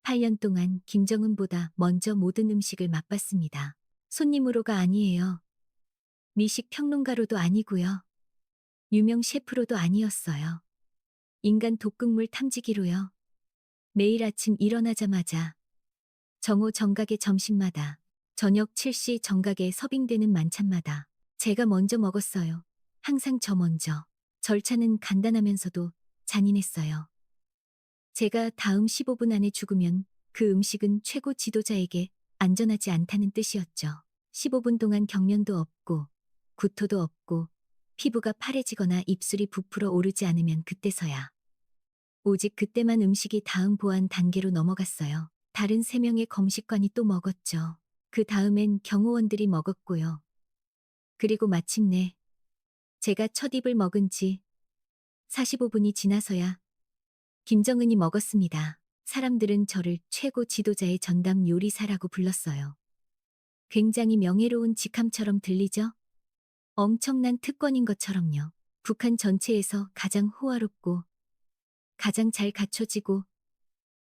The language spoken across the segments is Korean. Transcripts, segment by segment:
8년 동안 김정은보다 먼저 모든 음식을 맛봤습니다. 손님으로가 아니에요. 미식 평론가로도 아니고요. 유명 셰프로도 아니었어요. 인간 독극물 탐지기로요. 매일 아침 일어나자마자 정오 정각의 점심마다 저녁 7시 정각에 서빙되는 만찬마다 제가 먼저 먹었어요. 항상 저 먼저. 절차는 간단하면서도 잔인했어요. 제가 다음 15분 안에 죽으면 그 음식은 최고 지도자에게 안전하지 않다는 뜻이었죠. 15분 동안 경련도 없고 구토도 없고 피부가 파래지거나 입술이 부풀어 오르지 않으면 그때서야. 오직 그때만 음식이 다음 보안 단계로 넘어갔어요. 다른 3명의 검식관이 또 먹었죠. 그 다음엔 경호원들이 먹었고요. 그리고 마침내 제가 첫 입을 먹은 지 45분이 지나서야 김정은이 먹었습니다. 사람들은 저를 최고 지도자의 전담 요리사라고 불렀어요. 굉장히 명예로운 직함처럼 들리죠? 엄청난 특권인 것처럼요. 북한 전체에서 가장 호화롭고 가장 잘 갖춰지고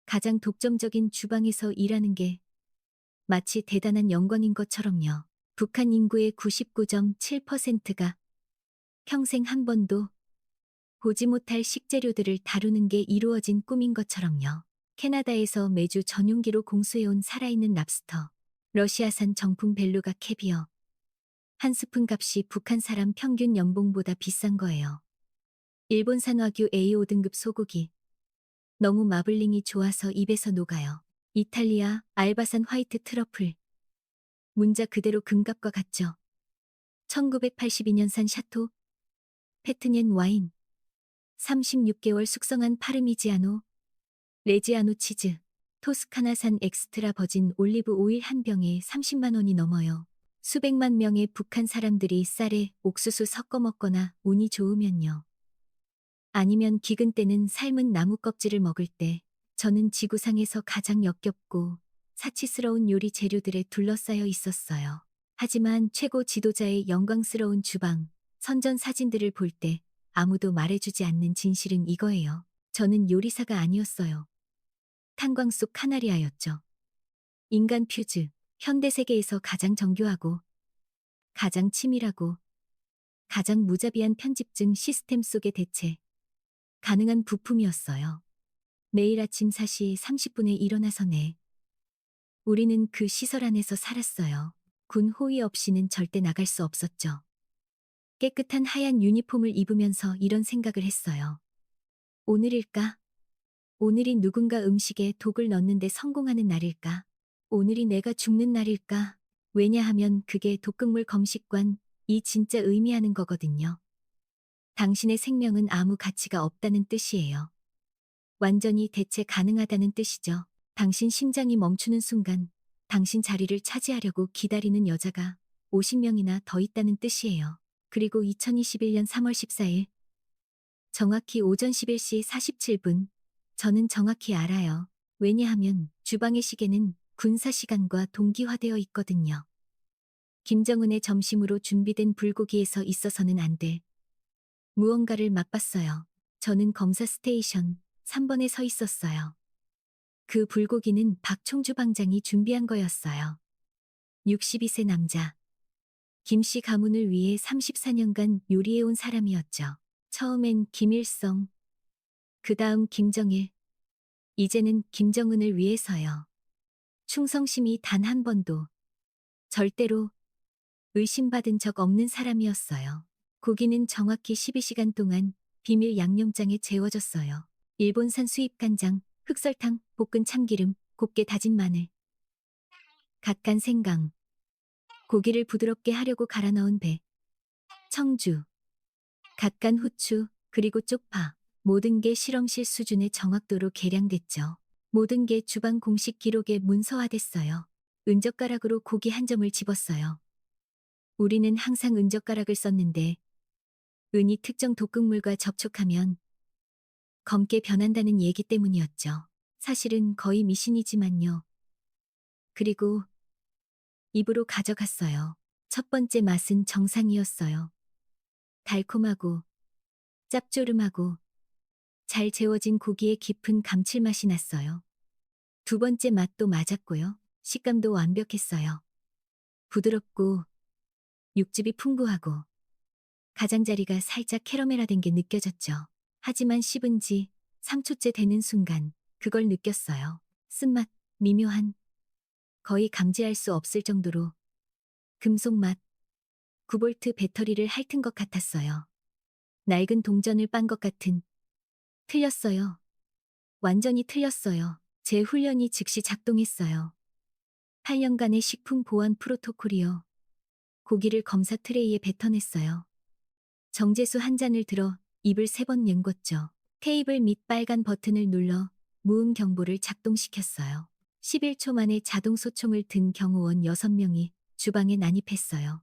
가장 독점적인 주방에서 일하는 게 마치 대단한 영광인 것처럼요. 북한 인구의 99.7%가 평생 한 번도 보지 못할 식재료들을 다루는 게 이루어진 꿈인 것처럼요. 캐나다에서 매주 전용기로 공수해온 살아있는 랍스터, 러시아산 정품 벨루가 캐비어. 한 스푼 값이 북한 사람 평균 연봉보다 비싼 거예요. 일본산 와규 A5등급 소고기. 너무 마블링이 좋아서 입에서 녹아요. 이탈리아 알바산 화이트 트러플. 문자 그대로 금값과 같죠. 1982년산 샤토 페트니엔 와인. 36개월 숙성한 파르미지아노 레지아노 치즈. 토스카나산 엑스트라 버진 올리브 오일 한 병에 30만 원이 넘어요. 수백만 명의 북한 사람들이 쌀에 옥수수 섞어 먹거나 운이 좋으면요. 아니면 기근 때는 삶은 나무 껍질을 먹을 때 저는 지구상에서 가장 역겹고 사치스러운 요리 재료들에 둘러싸여 있었어요. 하지만 최고 지도자의 영광스러운 주방, 선전 사진들을 볼 때 아무도 말해주지 않는 진실은 이거예요. 저는 요리사가 아니었어요. 탄광 속 카나리아였죠. 인간 퓨즈, 현대 세계에서 가장 정교하고 가장 치밀하고 가장 무자비한 편집증 시스템 속의 대체 가능한 부품이었어요. 매일 아침 4시 30분에 일어나서 우리는 그 시설 안에서 살았어요. 군 호위 없이는 절대 나갈 수 없었죠. 깨끗한 하얀 유니폼을 입으면서 이런 생각을 했어요. 오늘일까? 오늘이 누군가 음식에 독을 넣는데 성공하는 날일까? 오늘이 내가 죽는 날일까? 왜냐하면 그게 독극물 검식관이 진짜 의미하는 거거든요. 당신의 생명은 아무 가치가 없다는 뜻이에요. 완전히 대체 가능하다는 뜻이죠. 당신 심장이 멈추는 순간 당신 자리를 차지하려고 기다리는 여자가 50명이나 더 있다는 뜻이에요. 그리고 2021년 3월 14일 정확히 오전 11시 47분 저는 정확히 알아요. 왜냐하면 주방의 시계는 군사 시간과 동기화되어 있거든요. 김정은의 점심으로 준비된 불고기에서 있어서는 안 돼. 무언가를 맛봤어요. 저는 검사 스테이션 3번에 서 있었어요. 그 불고기는 박 총주방장이 준비한 거였어요. 62세 남자. 김씨 가문을 위해 34년간 요리해온 사람이었죠. 처음엔 김일성, 그 다음 김정일, 이제는 김정은을 위해서요. 충성심이 단 한 번도, 절대로 의심받은 적 없는 사람이었어요. 고기는 정확히 12시간 동안 비밀 양념장에 재워졌어요. 일본산 수입 간장, 흑설탕, 볶은 참기름, 곱게 다진 마늘, 갓간 생강, 고기를 부드럽게 하려고 갈아 넣은 배, 청주, 갓간 후추, 그리고 쪽파. 모든 게 실험실 수준의 정확도로 계량됐죠. 모든 게 주방 공식 기록에 문서화됐어요. 은젓가락으로 고기 한 점을 집었어요. 우리는 항상 은젓가락을 썼는데 은이 특정 독극물과 접촉하면 검게 변한다는 얘기 때문이었죠. 사실은 거의 미신이지만요. 그리고 입으로 가져갔어요. 첫 번째 맛은 정상이었어요. 달콤하고 짭조름하고 잘 재워진 고기의 깊은 감칠맛이 났어요. 두 번째 맛도 맞았고요. 식감도 완벽했어요. 부드럽고 육즙이 풍부하고 가장자리가 살짝 캐러멜화된 게 느껴졌죠. 하지만 씹은 지 3초째 되는 순간 그걸 느꼈어요. 쓴맛, 미묘한, 거의 감지할 수 없을 정도로 금속맛, 9V 배터리를 핥은 것 같았어요. 낡은 동전을 빤 것 같은. 틀렸어요. 완전히 틀렸어요. 제 훈련이 즉시 작동했어요. 8년간의 식품 보안 프로토콜이요. 고기를 검사 트레이에 뱉어냈어요. 정제수 한 잔을 들어 입을 3번 헹궜죠. 테이블 밑 빨간 버튼을 눌러 무음 경보를 작동시켰어요. 11초 만에 자동 소총을 든 경호원 6명이 주방에 난입했어요.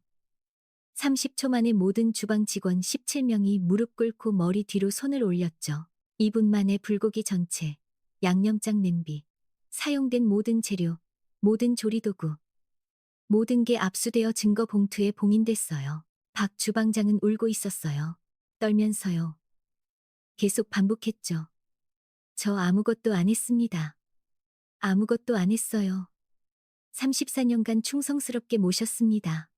30초 만에 모든 주방 직원 17명이 무릎 꿇고 머리 뒤로 손을 올렸죠. 2분 만에 불고기 전체, 양념장 냄비, 사용된 모든 재료, 모든 조리도구, 모든 게 압수되어 증거 봉투에 봉인됐어요. 박 주방장은 울고 있었어요. 떨면서요. 계속 반복했죠. 저 아무것도 안 했습니다. 아무것도 안 했어요. 34년간 충성스럽게 모셨습니다.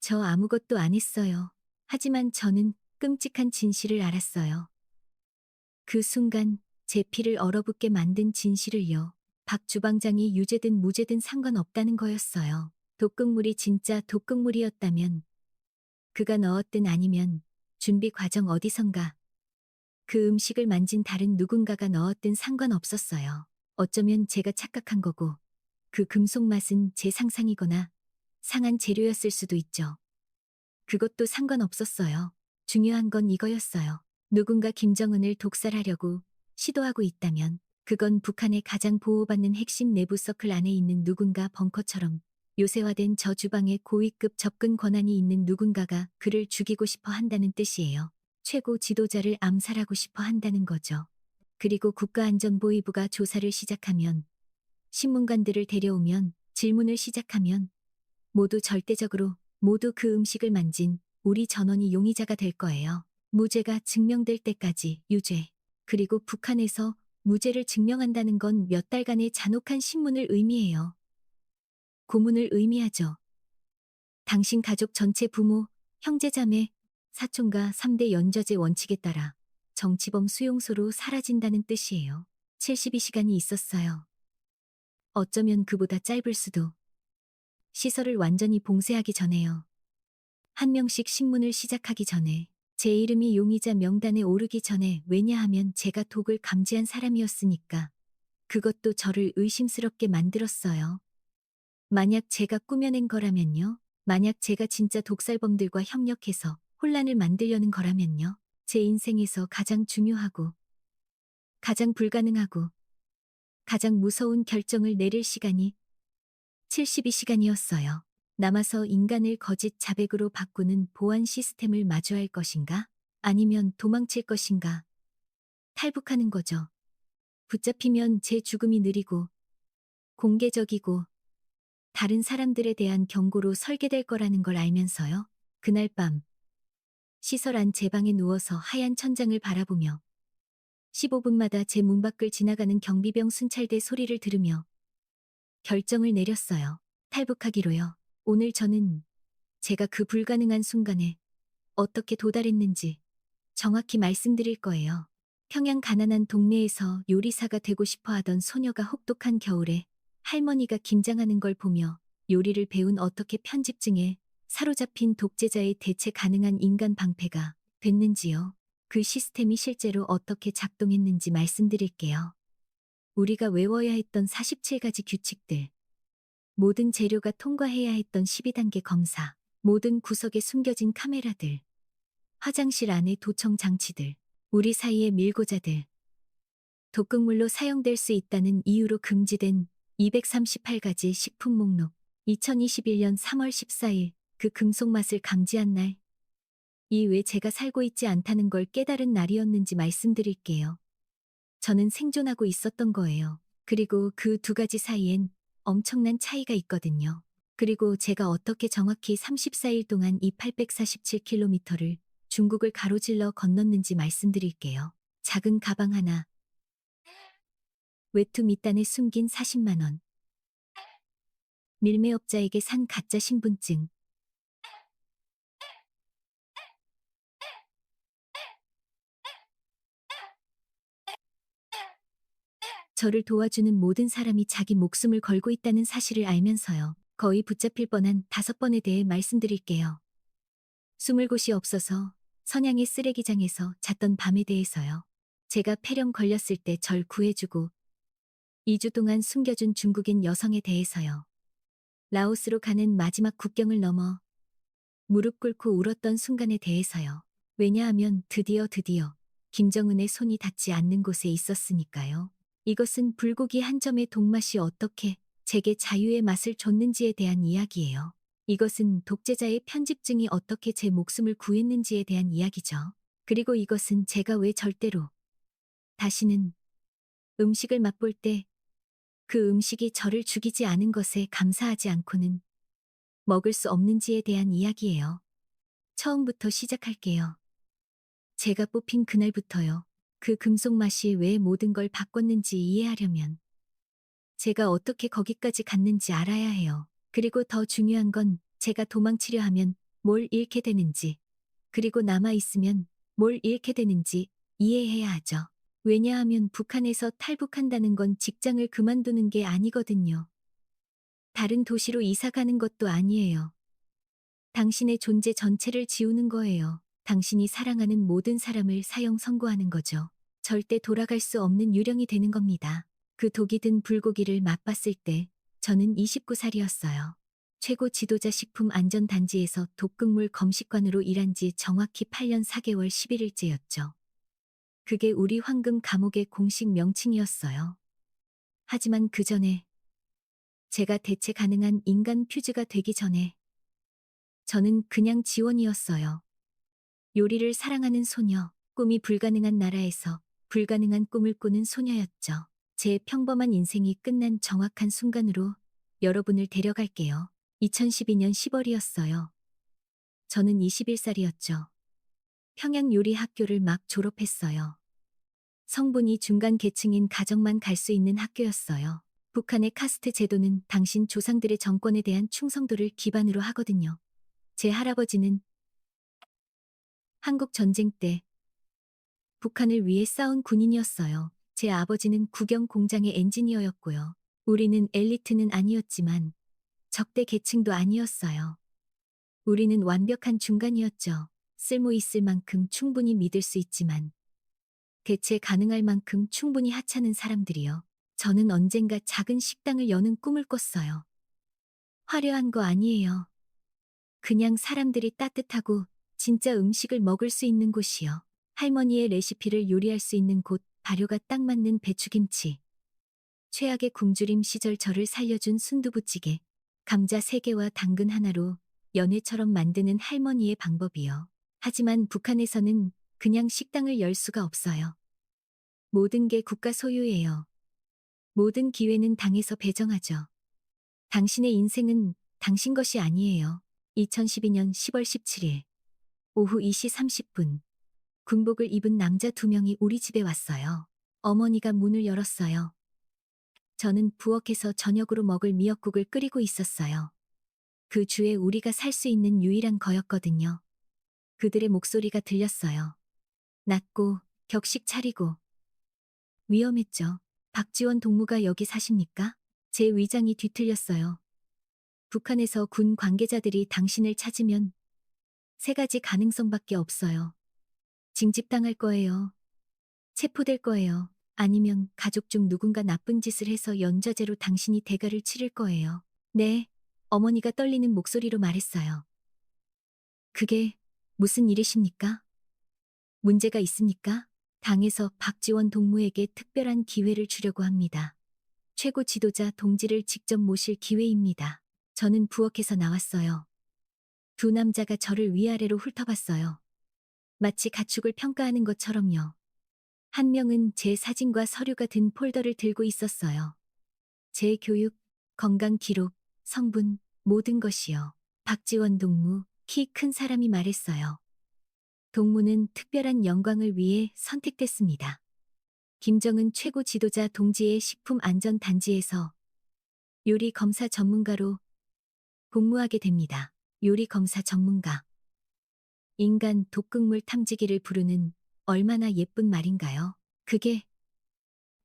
저 아무것도 안 했어요. 하지만 저는 끔찍한 진실을 알았어요. 그 순간 제 피를 얼어붙게 만든 진실을요. 박 주방장이 유죄든 무죄든 상관없다는 거였어요. 독극물이 진짜 독극물이었다면, 그가 넣었든 아니면 준비 과정 어디선가 그 음식을 만진 다른 누군가가 넣었든 상관없었어요. 어쩌면 제가 착각한 거고 그 금속 맛은 제 상상이거나 상한 재료였을 수도 있죠. 그것도 상관없었어요. 중요한 건 이거였어요. 누군가 김정은을 독살하려고 시도하고 있다면 그건 북한의 가장 보호받는 핵심 내부 서클 안에 있는 누군가 벙커처럼 요새화된 저 주방에 고위급 접근 권한이 있는 누군가가 그를 죽이고 싶어 한다는 뜻이에요. 최고 지도자를 암살하고 싶어 한다는 거죠. 그리고 국가안전보위부가 조사를 시작하면, 신문관들을 데려오면, 질문을 시작하면 모두 절대적으로 모두 그 음식을 만진 우리 전원이 용의자가 될 거예요. 무죄가 증명될 때까지 유죄. 그리고 북한에서 무죄를 증명한다는 건 몇 달간의 잔혹한 신문을 의미해요. 고문을 의미하죠. 당신 가족 전체 부모, 형제자매, 사촌과 3대 연좌제 원칙에 따라 정치범 수용소로 사라진다는 뜻이에요. 72시간이 있었어요. 어쩌면 그보다 짧을 수도. 시설을 완전히 봉쇄하기 전에요. 한 명씩 신문을 시작하기 전에, 제 이름이 용의자 명단에 오르기 전에. 왜냐하면 제가 독을 감지한 사람이었으니까. 그것도 저를 의심스럽게 만들었어요. 만약 제가 꾸며낸 거라면요. 만약 제가 진짜 독살범들과 협력해서 혼란을 만들려는 거라면요. 제 인생에서 가장 중요하고 가장 불가능하고 가장 무서운 결정을 내릴 시간이 72시간이었어요. 남아서 인간을 거짓 자백으로 바꾸는 보안 시스템을 마주할 것인가? 아니면 도망칠 것인가? 탈북하는 거죠. 붙잡히면 제 죽음이 느리고 공개적이고 다른 사람들에 대한 경고로 설계될 거라는 걸 알면서요. 그날 밤 시설 안 제 방에 누워서 하얀 천장을 바라보며 15분마다 제 문 밖을 지나가는 경비병 순찰대 소리를 들으며 결정을 내렸어요. 탈북하기로요. 오늘 저는 제가 그 불가능한 순간에 어떻게 도달했는지 정확히 말씀드릴 거예요. 평양 가난한 동네에서 요리사가 되고 싶어 하던 소녀가 혹독한 겨울에 할머니가 김장하는 걸 보며 요리를 배운 어떻게 편집증에 사로잡힌 독재자의 대체 가능한 인간 방패가 됐는지요. 그 시스템이 실제로 어떻게 작동했는지 말씀드릴게요. 우리가 외워야 했던 47가지 규칙들, 모든 재료가 통과해야 했던 12단계 검사, 모든 구석에 숨겨진 카메라들, 화장실 안의 도청 장치들, 우리 사이의 밀고자들, 독극물로 사용될 수 있다는 이유로 금지된 238가지 식품 목록, 2021년 3월 14일 그 금속 맛을 감지한 날, 이 왜 제가 살고 있지 않다는 걸 깨달은 날이었는지 말씀드릴게요. 저는 생존하고 있었던 거예요. 그리고 그 두 가지 사이엔 엄청난 차이가 있거든요. 그리고 제가 어떻게 정확히 34일 동안 이 847km를 중국을 가로질러 건넜는지 말씀드릴게요. 작은 가방 하나, 외투 밑단에 숨긴 40만 원. 밀매업자에게 산 가짜 신분증. 저를 도와주는 모든 사람이 자기 목숨을 걸고 있다는 사실을 알면서요. 거의 붙잡힐 뻔한 5번에 대해 말씀드릴게요. 숨을 곳이 없어서 선양의 쓰레기장에서 잤던 밤에 대해서요. 제가 폐렴 걸렸을 때 절 구해주고 2주 동안 숨겨준 중국인 여성에 대해서요. 라오스로 가는 마지막 국경을 넘어 무릎 꿇고 울었던 순간에 대해서요. 왜냐하면 드디어 김정은의 손이 닿지 않는 곳에 있었으니까요. 이것은 불고기 한 점의 독맛이 어떻게 제게 자유의 맛을 줬는지에 대한 이야기예요. 이것은 독재자의 편집증이 어떻게 제 목숨을 구했는지에 대한 이야기죠. 그리고 이것은 제가 왜 절대로 다시는 음식을 맛볼 때 그 음식이 저를 죽이지 않은 것에 감사하지 않고는 먹을 수 없는지에 대한 이야기예요. 처음부터 시작할게요. 제가 뽑힌 그날부터요. 그 금속 맛이 왜 모든 걸 바꿨는지 이해하려면 제가 어떻게 거기까지 갔는지 알아야 해요. 그리고 더 중요한 건 제가 도망치려 하면 뭘 잃게 되는지, 그리고 남아있으면 뭘 잃게 되는지 이해해야 하죠. 왜냐하면 북한에서 탈북한다는 건 직장을 그만두는 게 아니거든요. 다른 도시로 이사 가는 것도 아니에요. 당신의 존재 전체를 지우는 거예요. 당신이 사랑하는 모든 사람을 사형 선고하는 거죠. 절대 돌아갈 수 없는 유령이 되는 겁니다. 그 독이 든 불고기를 맛봤을 때 저는 29살이었어요. 최고 지도자 식품안전단지에서 독극물 검식관으로 일한 지 정확히 8년 4개월 11일째였죠. 그게 우리 황금 감옥의 공식 명칭이었어요. 하지만 그 전에 제가 대체 가능한 인간 퓨즈가 되기 전에 저는 그냥 지원이었어요. 요리를 사랑하는 소녀, 꿈이 불가능한 나라에서 불가능한 꿈을 꾸는 소녀였죠. 제 평범한 인생이 끝난 정확한 순간으로 여러분을 데려갈게요. 2012년 10월이었어요. 저는 21살이었죠. 평양요리학교를 막 졸업했어요. 성분이 중간 계층인 가정만 갈 수 있는 학교였어요. 북한의 카스트 제도는 당신 조상들의 정권에 대한 충성도를 기반으로 하거든요. 제 할아버지는 한국 전쟁 때 북한을 위해 싸운 군인이었어요. 제 아버지는 국영 공장의 엔지니어였고요. 우리는 엘리트는 아니었지만 적대 계층도 아니었어요. 우리는 완벽한 중간이었죠. 쓸모 있을 만큼 충분히 믿을 수 있지만 대체 가능할 만큼 충분히 하찮은 사람들이요. 저는 언젠가 작은 식당을 여는 꿈을 꿨어요. 화려한 거 아니에요. 그냥 사람들이 따뜻하고 진짜 음식을 먹을 수 있는 곳이요. 할머니의 레시피를 요리할 수 있는 곳, 발효가 딱 맞는 배추김치. 최악의 굶주림 시절 저를 살려준 순두부찌개, 감자 3개와 당근 하나로 연회처럼 만드는 할머니의 방법이요. 하지만 북한에서는 그냥 식당을 열 수가 없어요. 모든 게 국가 소유예요. 모든 기회는 당에서 배정하죠. 당신의 인생은 당신 것이 아니에요. 2012년 10월 17일 오후 2시 30분 군복을 입은 남자 2명이 우리 집에 왔어요. 어머니가 문을 열었어요. 저는 부엌에서 저녁으로 먹을 미역국을 끓이고 있었어요. 그 주에 우리가 살 수 있는 유일한 거였거든요. 그들의 목소리가 들렸어요. 낮고 격식 차리고 위험했죠. 박지원 동무가 여기 사십니까? 제 위장이 뒤틀렸어요. 북한에서 군 관계자들이 당신을 찾으면 3가지 가능성밖에 없어요. 징집당할 거예요. 체포될 거예요. 아니면 가족 중 누군가 나쁜 짓을 해서 연좌제로 당신이 대가를 치를 거예요. 네, 어머니가 떨리는 목소리로 말했어요. 그게 무슨 일이십니까? 문제가 있습니까? 당에서 박지원 동무에게 특별한 기회를 주려고 합니다. 최고 지도자 동지를 직접 모실 기회입니다. 저는 부엌에서 나왔어요. 2 남자가 저를 위아래로 훑어봤어요. 마치 가축을 평가하는 것처럼요. 한 명은 제 사진과 서류가 든 폴더를 들고 있었어요. 제 교육, 건강 기록, 성분, 모든 것이요. 박지원 동무, 키 큰 사람이 말했어요. 동무는 특별한 영광을 위해 선택됐습니다. 김정은 최고 지도자 동지의 식품안전단지에서 요리 검사 전문가로 복무하게 됩니다. 요리 검사 전문가. 인간 독극물 탐지기를 부르는 얼마나 예쁜 말인가요? 그게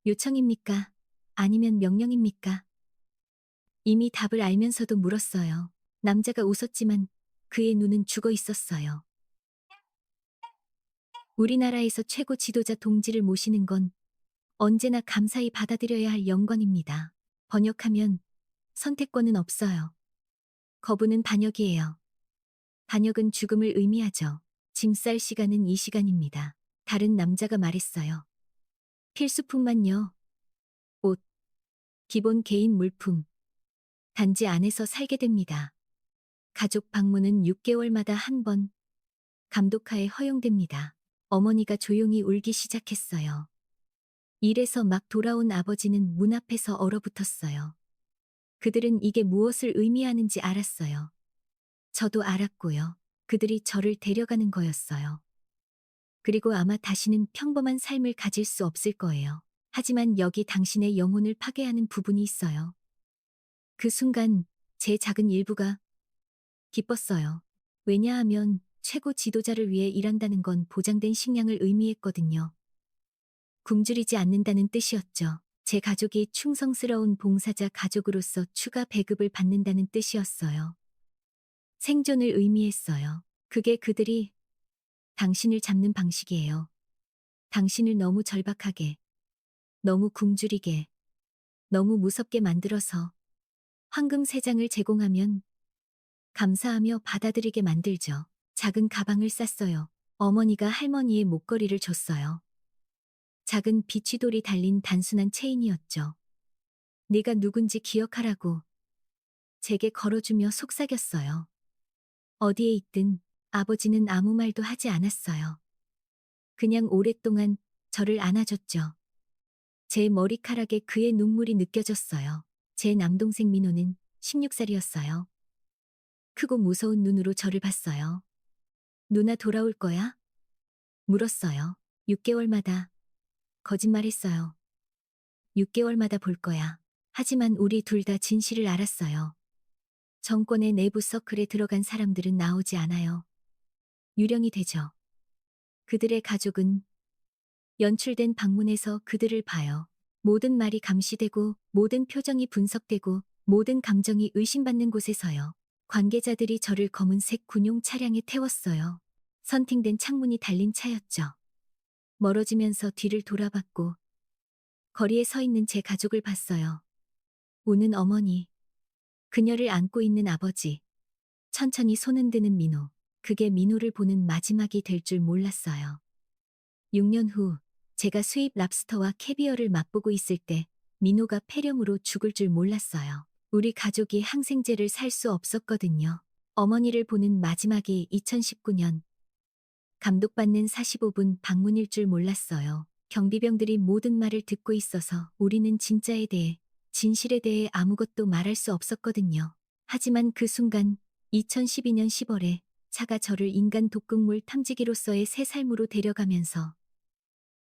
요청입니까? 아니면 명령입니까? 이미 답을 알면서도 물었어요. 남자가 웃었지만 그의 눈은 죽어 있었어요. 우리나라에서 최고 지도자 동지를 모시는 건 언제나 감사히 받아들여야 할 영광입니다. 번역하면 선택권은 없어요. 거부는 반역이에요. 반역은 죽음을 의미하죠. 짐 쌀 시간은 이 시간입니다. 다른 남자가 말했어요. 필수품만요. 옷, 기본 개인 물품. 단지 안에서 살게 됩니다. 가족 방문은 6개월마다 한 번, 감독하에 허용됩니다. 어머니가 조용히 울기 시작했어요. 일에서 막 돌아온 아버지는 문 앞에서 얼어붙었어요. 그들은 이게 무엇을 의미하는지 알았어요. 저도 알았고요. 그들이 저를 데려가는 거였어요. 그리고 아마 다시는 평범한 삶을 가질 수 없을 거예요. 하지만 여기 당신의 영혼을 파괴하는 부분이 있어요. 그 순간 제 작은 일부가 기뻤어요. 왜냐하면 최고 지도자를 위해 일한다는 건 보장된 식량을 의미했거든요. 굶주리지 않는다는 뜻이었죠. 제 가족이 충성스러운 봉사자 가족으로서 추가 배급을 받는다는 뜻이었어요. 생존을 의미했어요. 그게 그들이 당신을 잡는 방식이에요. 당신을 너무 절박하게, 너무 굶주리게, 너무 무섭게 만들어서 황금 3장을 제공하면 감사하며 받아들이게 만들죠. 작은 가방을 쌌어요. 어머니가 할머니의 목걸이를 줬어요. 작은 비취돌이 달린 단순한 체인이었죠. 네가 누군지 기억하라고 제게 걸어주며 속삭였어요. 어디에 있든 아버지는 아무 말도 하지 않았어요. 그냥 오랫동안 저를 안아줬죠. 제 머리카락에 그의 눈물이 느껴졌어요. 제 남동생 민호는 16살이었어요. 크고 무서운 눈으로 저를 봤어요. 누나 돌아올 거야? 물었어요. 6개월마다. 거짓말했어요. 6개월마다 볼 거야. 하지만 우리 둘 다 진실을 알았어요. 정권의 내부 서클에 들어간 사람들은 나오지 않아요. 유령이 되죠. 그들의 가족은 연출된 방문에서 그들을 봐요. 모든 말이 감시되고 모든 표정이 분석되고 모든 감정이 의심받는 곳에서요. 관계자들이 저를 검은색 군용 차량에 태웠어요. 선팅된 창문이 달린 차였죠. 멀어지면서 뒤를 돌아봤고 거리에 서 있는 제 가족을 봤어요. 우는 어머니, 그녀를 안고 있는 아버지, 천천히 손 흔드는 민호. 그게 민호를 보는 마지막이 될 줄 몰랐어요. 6년 후 제가 수입 랍스터와 캐비어를 맛보고 있을 때 민호가 폐렴으로 죽을 줄 몰랐어요. 우리 가족이 항생제를 살 수 없었거든요. 어머니를 보는 마지막이 2019년 감독받는 45분 방문일 줄 몰랐어요. 경비병들이 모든 말을 듣고 있어서 우리는 진짜에 대해, 진실에 대해 아무것도 말할 수 없었거든요. 하지만 그 순간 2012년 10월에 차가 저를 인간 독극물 탐지기로서의 새 삶으로 데려가면서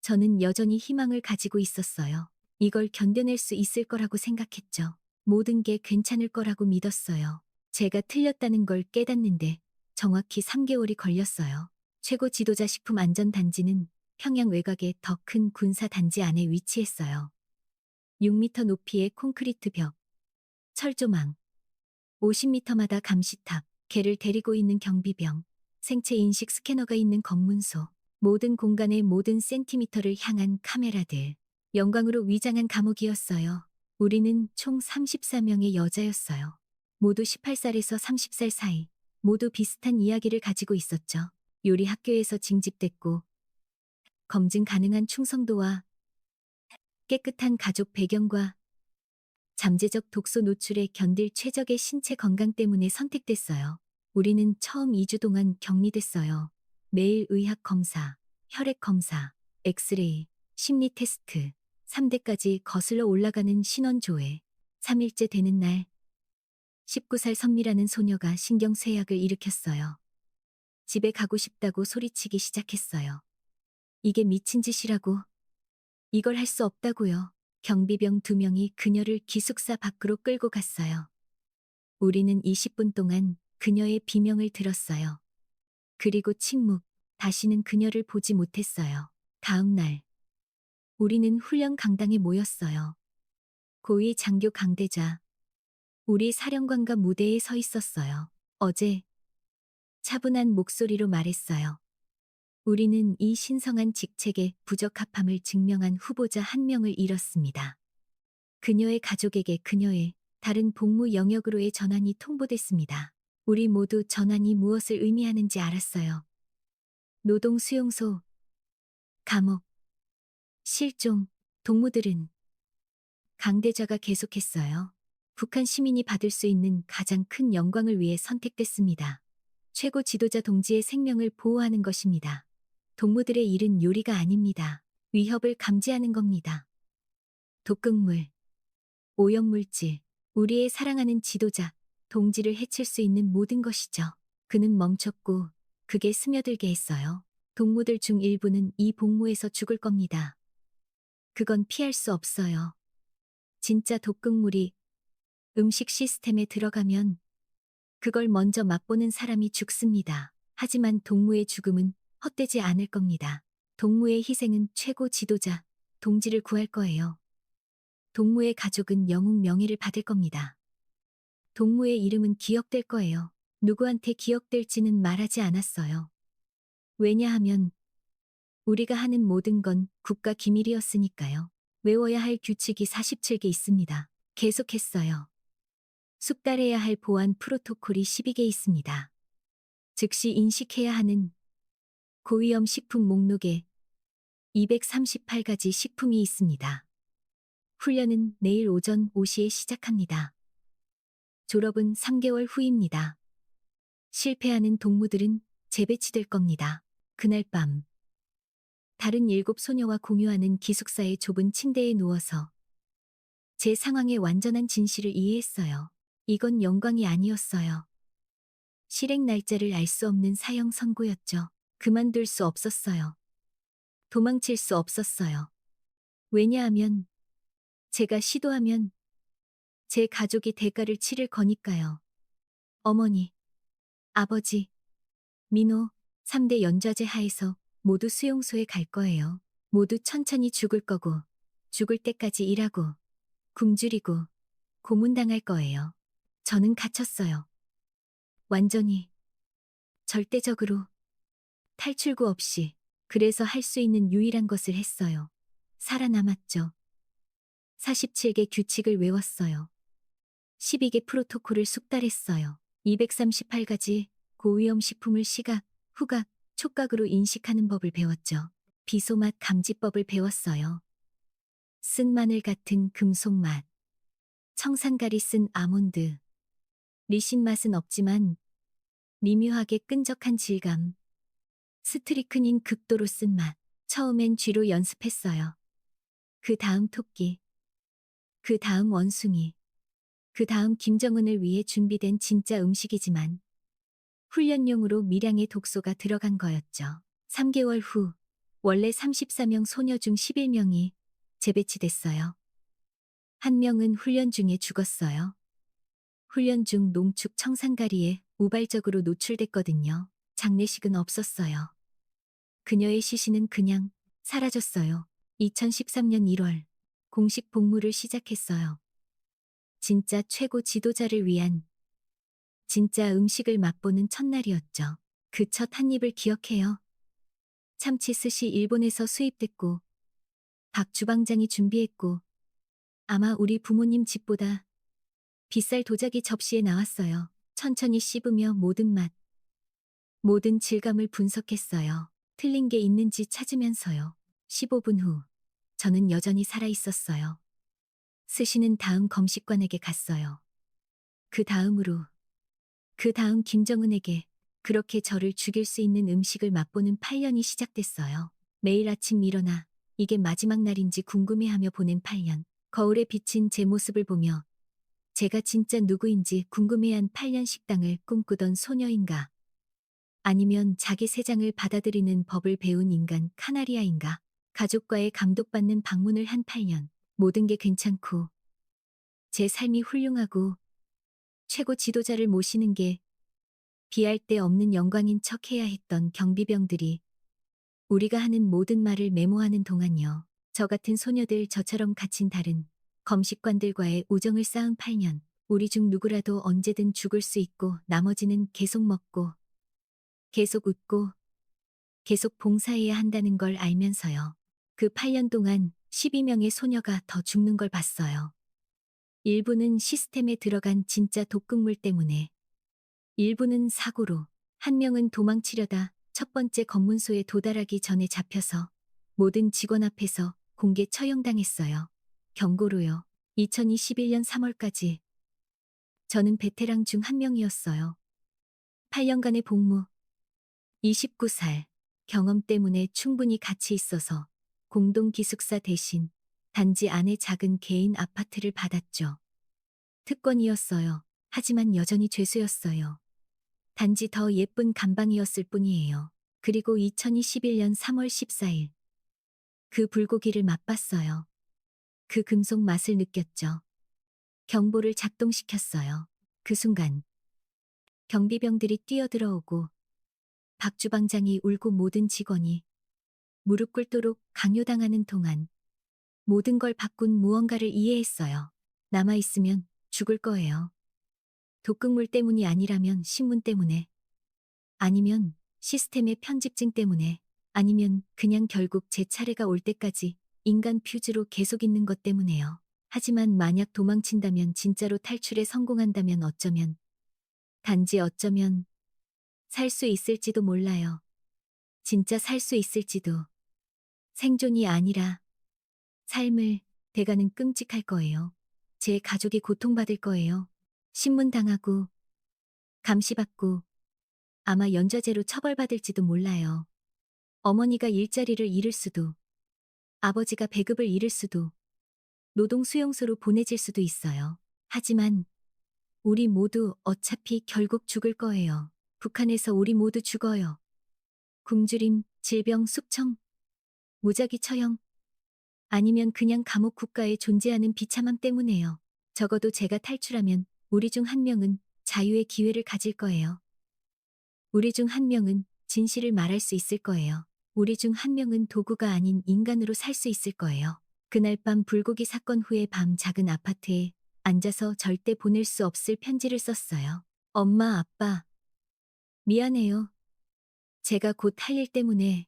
저는 여전히 희망을 가지고 있었어요. 이걸 견뎌낼 수 있을 거라고 생각했죠. 모든 게 괜찮을 거라고 믿었어요. 제가 틀렸다는 걸 깨닫는데 정확히 3개월이 걸렸어요. 최고 지도자 식품안전단지는 평양 외곽의 더 큰 군사단지 안에 위치했어요. 6m 높이의 콘크리트 벽, 철조망, 50m마다 감시탑, 개를 데리고 있는 경비병, 생체 인식 스캐너가 있는 검문소, 모든 공간의 모든 센티미터를 향한 카메라들, 영광으로 위장한 감옥이었어요. 우리는 총 34명의 여자였어요. 모두 18살에서 30살 사이, 모두 비슷한 이야기를 가지고 있었죠. 요리 학교에서 징집됐고, 검증 가능한 충성도와 깨끗한 가족 배경과 잠재적 독소 노출에 견딜 최적의 신체 건강 때문에 선택됐어요. 우리는 처음 2주 동안 격리됐어요. 매일 의학 검사, 혈액 검사, 엑스레이, 심리 테스트, 3대까지 거슬러 올라가는 신원조회. 3일째 되는 날, 19살 선미라는 소녀가 신경쇠약을 일으켰어요. 집에 가고 싶다고 소리치기 시작했어요. 이게 미친 짓이라고. 이걸 할 수 없다고요. 경비병 2명이 그녀를 기숙사 밖으로 끌고 갔어요. 우리는 20분 동안 그녀의 비명을 들었어요. 그리고 침묵, 다시는 그녀를 보지 못했어요. 다음 날, 우리는 훈련 강당에 모였어요. 고위 장교 강대자, 우리 사령관과 무대에 서 있었어요. 어제, 차분한 목소리로 말했어요. 우리는 이 신성한 직책에 부적합함을 증명한 후보자 한 명을 잃었습니다. 그녀의 가족에게 그녀의 다른 복무 영역으로의 전환이 통보됐습니다. 우리 모두 전환이 무엇을 의미하는지 알았어요. 노동수용소, 감옥, 실종, 동무들은 강대자가 계속했어요. 북한 시민이 받을 수 있는 가장 큰 영광을 위해 선택됐습니다. 최고 지도자 동지의 생명을 보호하는 것입니다. 동무들의 일은 요리가 아닙니다. 위협을 감지하는 겁니다. 독극물, 오염물질, 우리의 사랑하는 지도자, 동지를 해칠 수 있는 모든 것이죠. 그는 멈췄고 그게 스며들게 했어요. 동무들 중 일부는 이 복무에서 죽을 겁니다. 그건 피할 수 없어요. 진짜 독극물이 음식 시스템에 들어가면 그걸 먼저 맛보는 사람이 죽습니다. 하지만 동무의 죽음은 헛되지 않을 겁니다. 동무의 희생은 최고 지도자, 동지를 구할 거예요. 동무의 가족은 영웅 명예를 받을 겁니다. 동무의 이름은 기억될 거예요. 누구한테 기억될지는 말하지 않았어요. 왜냐하면 우리가 하는 모든 건 국가 기밀이었으니까요. 외워야 할 규칙이 47개 있습니다. 계속했어요. 숙달해야 할 보안 프로토콜이 12개 있습니다. 즉시 인식해야 하는 고위험 식품 목록에 238가지 식품이 있습니다. 훈련은 내일 오전 5시에 시작합니다. 졸업은 3개월 후입니다. 실패하는 동무들은 재배치될 겁니다. 그날 밤, 다른 7 소녀와 공유하는 기숙사의 좁은 침대에 누워서 제 상황의 완전한 진실을 이해했어요. 이건 영광이 아니었어요. 실행 날짜를 알 수 없는 사형 선고였죠. 그만둘 수 없었어요. 도망칠 수 없었어요. 왜냐하면 제가 시도하면 제 가족이 대가를 치를 거니까요. 어머니, 아버지, 민호, 3대 연좌제 하에서 모두 수용소에 갈 거예요. 모두 천천히 죽을 거고, 죽을 때까지 일하고, 굶주리고, 고문당할 거예요. 저는 갇혔어요. 완전히, 절대적으로, 탈출구 없이. 그래서 할 수 있는 유일한 것을 했어요. 살아남았죠. 47개 규칙을 외웠어요. 12개 프로토콜을 숙달했어요. 238가지 고위험 식품을 시각, 후각, 촉각으로 인식하는 법을 배웠죠. 비소맛 감지법을 배웠어요. 쓴 마늘 같은 금속 맛, 청산가리 쓴 아몬드, 리신 맛은 없지만 미묘하게 끈적한 질감, 스트리크닌 극도로 쓴 맛. 처음엔 쥐로 연습했어요. 그 다음 토끼, 그 다음 원숭이, 그 다음 김정은을 위해 준비된 진짜 음식이지만 훈련용으로 미량의 독소가 들어간 거였죠. 3개월 후 원래 34명 소녀 중 11명이 재배치됐어요. 한 명은 훈련 중에 죽었어요. 훈련 중 농축 청산가리에 우발적으로 노출됐거든요. 장례식은 없었어요. 그녀의 시신은 그냥 사라졌어요. 2013년 1월 공식 복무를 시작했어요. 진짜 최고 지도자를 위한 진짜 음식을 맛보는 첫날이었죠. 그 첫 한 입을 기억해요. 참치 스시 일본에서 수입됐고 박 주방장이 준비했고 아마 우리 부모님 집보다 빗살 도자기 접시에 나왔어요. 천천히 씹으며 모든 맛, 모든 질감을 분석했어요. 틀린 게 있는지 찾으면서요. 15분 후 저는 여전히 살아있었어요. 스시는 다음 검식관에게 갔어요. 그 다음으로 그 다음 김정은에게 그렇게 저를 죽일 수 있는 음식을 맛보는 8년이 시작됐어요. 매일 아침 일어나 이게 마지막 날인지 궁금해하며 보낸 8년. 거울에 비친 제 모습을 보며 제가 진짜 누구인지 궁금해한 8년. 식당을 꿈꾸던 소녀인가? 아니면 자기 세장을 받아들이는 법을 배운 인간 카나리아인가? 가족과의 감독받는 방문을 한 8년. 모든 게 괜찮고 제 삶이 훌륭하고 최고 지도자를 모시는 게 비할 데 없는 영광인 척 해야 했던 경비병들이 우리가 하는 모든 말을 메모하는 동안요. 저 같은 소녀들 저처럼 갇힌 다른 검식관들과의 우정을 쌓은 8년. 우리 중 누구라도 언제든 죽을 수 있고 나머지는 계속 먹고 계속 웃고 계속 봉사해야 한다는 걸 알면서요. 그 8년 동안 12명의 소녀가 더 죽는 걸 봤어요. 일부는 시스템에 들어간 진짜 독극물 때문에, 일부는 사고로, 한 명은 도망치려다 첫 번째 검문소에 도달하기 전에 잡혀서 모든 직원 앞에서 공개 처형당했어요. 경고로요. 2021년 3월까지 저는 베테랑 중 한 명이었어요. 8년간의 복무, 29살, 경험 때문에 충분히 가치 있어서 공동 기숙사 대신 단지 안에 작은 개인 아파트를 받았죠. 특권이었어요. 하지만 여전히 죄수였어요. 단지 더 예쁜 감방이었을 뿐이에요. 그리고 2021년 3월 14일. 그 불고기를 맛봤어요. 그 금속 맛을 느꼈죠. 경보를 작동시켰어요. 그 순간 경비병들이 뛰어들어오고 박 주방장이 울고 모든 직원이 무릎 꿇도록 강요당하는 동안 모든 걸 바꾼 무언가를 이해했어요. 남아있으면 죽을 거예요. 독극물 때문이 아니라면 신문 때문에, 아니면 시스템의 편집증 때문에, 아니면 그냥 결국 제 차례가 올 때까지 인간 퓨즈로 계속 있는 것 때문에요. 하지만 만약 도망친다면, 진짜로 탈출에 성공한다면 어쩌면, 단지 어쩌면 살 수 있을지도 몰라요. 진짜 살 수 있을지도. 생존이 아니라 삶을 대가는 끔찍할 거예요. 제 가족이 고통받을 거예요. 신문당하고 감시받고 아마 연좌제로 처벌받을지도 몰라요. 어머니가 일자리를 잃을 수도, 아버지가 배급을 잃을 수도, 노동수용소로 보내질 수도 있어요. 하지만 우리 모두 어차피 결국 죽을 거예요. 북한에서 우리 모두 죽어요. 굶주림, 질병, 숙청, 무작위 처형, 아니면 그냥 감옥 국가에 존재하는 비참함 때문에요. 적어도 제가 탈출하면 우리 중 한 명은 자유의 기회를 가질 거예요. 우리 중 한 명은 진실을 말할 수 있을 거예요. 우리 중 한 명은 도구가 아닌 인간으로 살 수 있을 거예요. 그날 밤 불고기 사건 후에 밤 작은 아파트에 앉아서 절대 보낼 수 없을 편지를 썼어요. 엄마, 아빠, 미안해요. 제가 곧 할 일 때문에,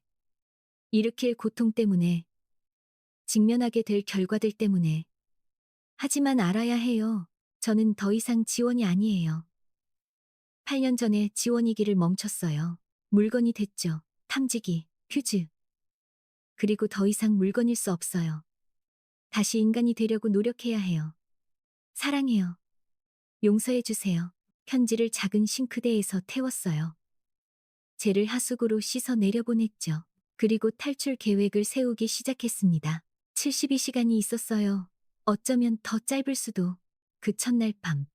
일으킬 고통 때문에, 직면하게 될 결과들 때문에. 하지만 알아야 해요. 저는 더 이상 지원이 아니에요. 8년 전에 지원이기를 멈췄어요. 물건이 됐죠. 탐지기, 퓨즈. 그리고 더 이상 물건일 수 없어요. 다시 인간이 되려고 노력해야 해요. 사랑해요. 용서해 주세요. 편지를 작은 싱크대에서 태웠어요. 쟤를 하수구로 씻어 내려보냈죠. 그리고 탈출 계획을 세우기 시작했습니다. 72시간이 있었어요. 어쩌면 더 짧을 수도. 그 첫날 밤.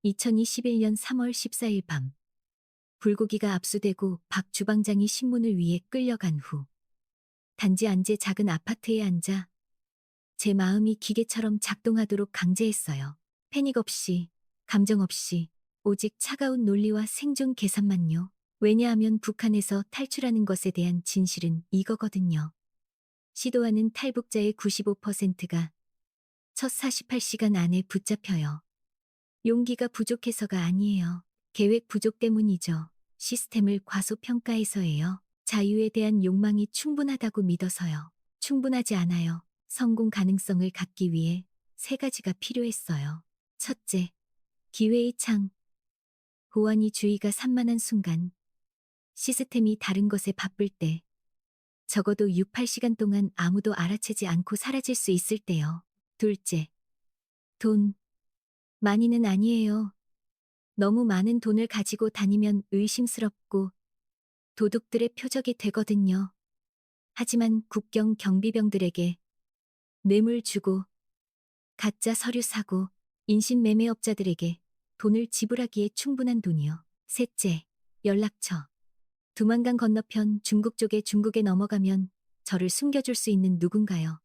2021년 3월 14일 밤. 불고기가 압수되고 박 주방장이 신문을 위해 끌려간 후. 단지 안제 작은 아파트에 앉아 제 마음이 기계처럼 작동하도록 강제했어요. 패닉 없이, 감정 없이, 오직 차가운 논리와 생존 계산만요. 왜냐하면 북한에서 탈출하는 것에 대한 진실은 이거거든요. 시도하는 탈북자의 95%가 첫 48시간 안에 붙잡혀요. 용기가 부족해서가 아니에요. 계획 부족 때문이죠. 시스템을 과소평가해서예요. 자유에 대한 욕망이 충분하다고 믿어서요. 충분하지 않아요. 성공 가능성을 갖기 위해 3가지가 필요했어요. 첫째, 기회의 창. 보안이 주의가 산만한 순간, 시스템이 다른 것에 바쁠 때, 적어도 6, 8시간 동안 아무도 알아채지 않고 사라질 수 있을 때요. 둘째, 돈. 많이는 아니에요. 너무 많은 돈을 가지고 다니면 의심스럽고 도둑들의 표적이 되거든요. 하지만 국경 경비병들에게 뇌물 주고 가짜 서류 사고 인신매매업자들에게 돈을 지불하기에 충분한 돈이요. 셋째, 연락처. 두만강 건너편 중국 쪽에 중국에 넘어가면 저를 숨겨줄 수 있는 누군가요.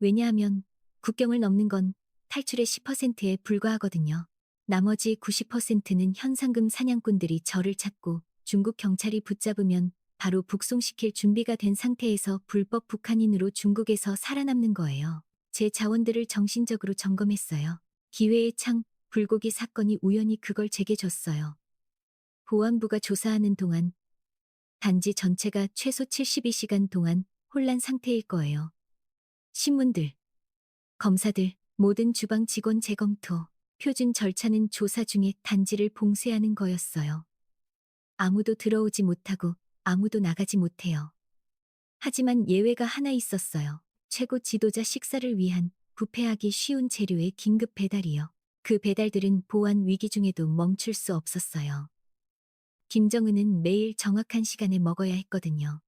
왜냐하면 국경을 넘는 건 탈출의 10%에 불과하거든요. 나머지 90%는 현상금 사냥꾼들이 저를 찾고 중국 경찰이 붙잡으면 바로 북송시킬 준비가 된 상태에서 불법 북한인으로 중국에서 살아남는 거예요. 제 자원들을 정신적으로 점검했어요. 기회의 창, 불고기 사건이 우연히 그걸 제게 줬어요. 보안부가 조사하는 동안 단지 전체가 최소 72시간 동안 혼란 상태일 거예요. 신문들, 검사들, 모든 주방 직원 재검토, 표준 절차는 조사 중에 단지를 봉쇄하는 거였어요. 아무도 들어오지 못하고 아무도 나가지 못해요. 하지만 예외가 하나 있었어요. 최고 지도자 식사를 위한 부패하기 쉬운 재료의 긴급 배달이요. 그 배달들은 보안 위기 중에도 멈출 수 없었어요. 김정은은 매일 정확한 시간에 먹어야 했거든요.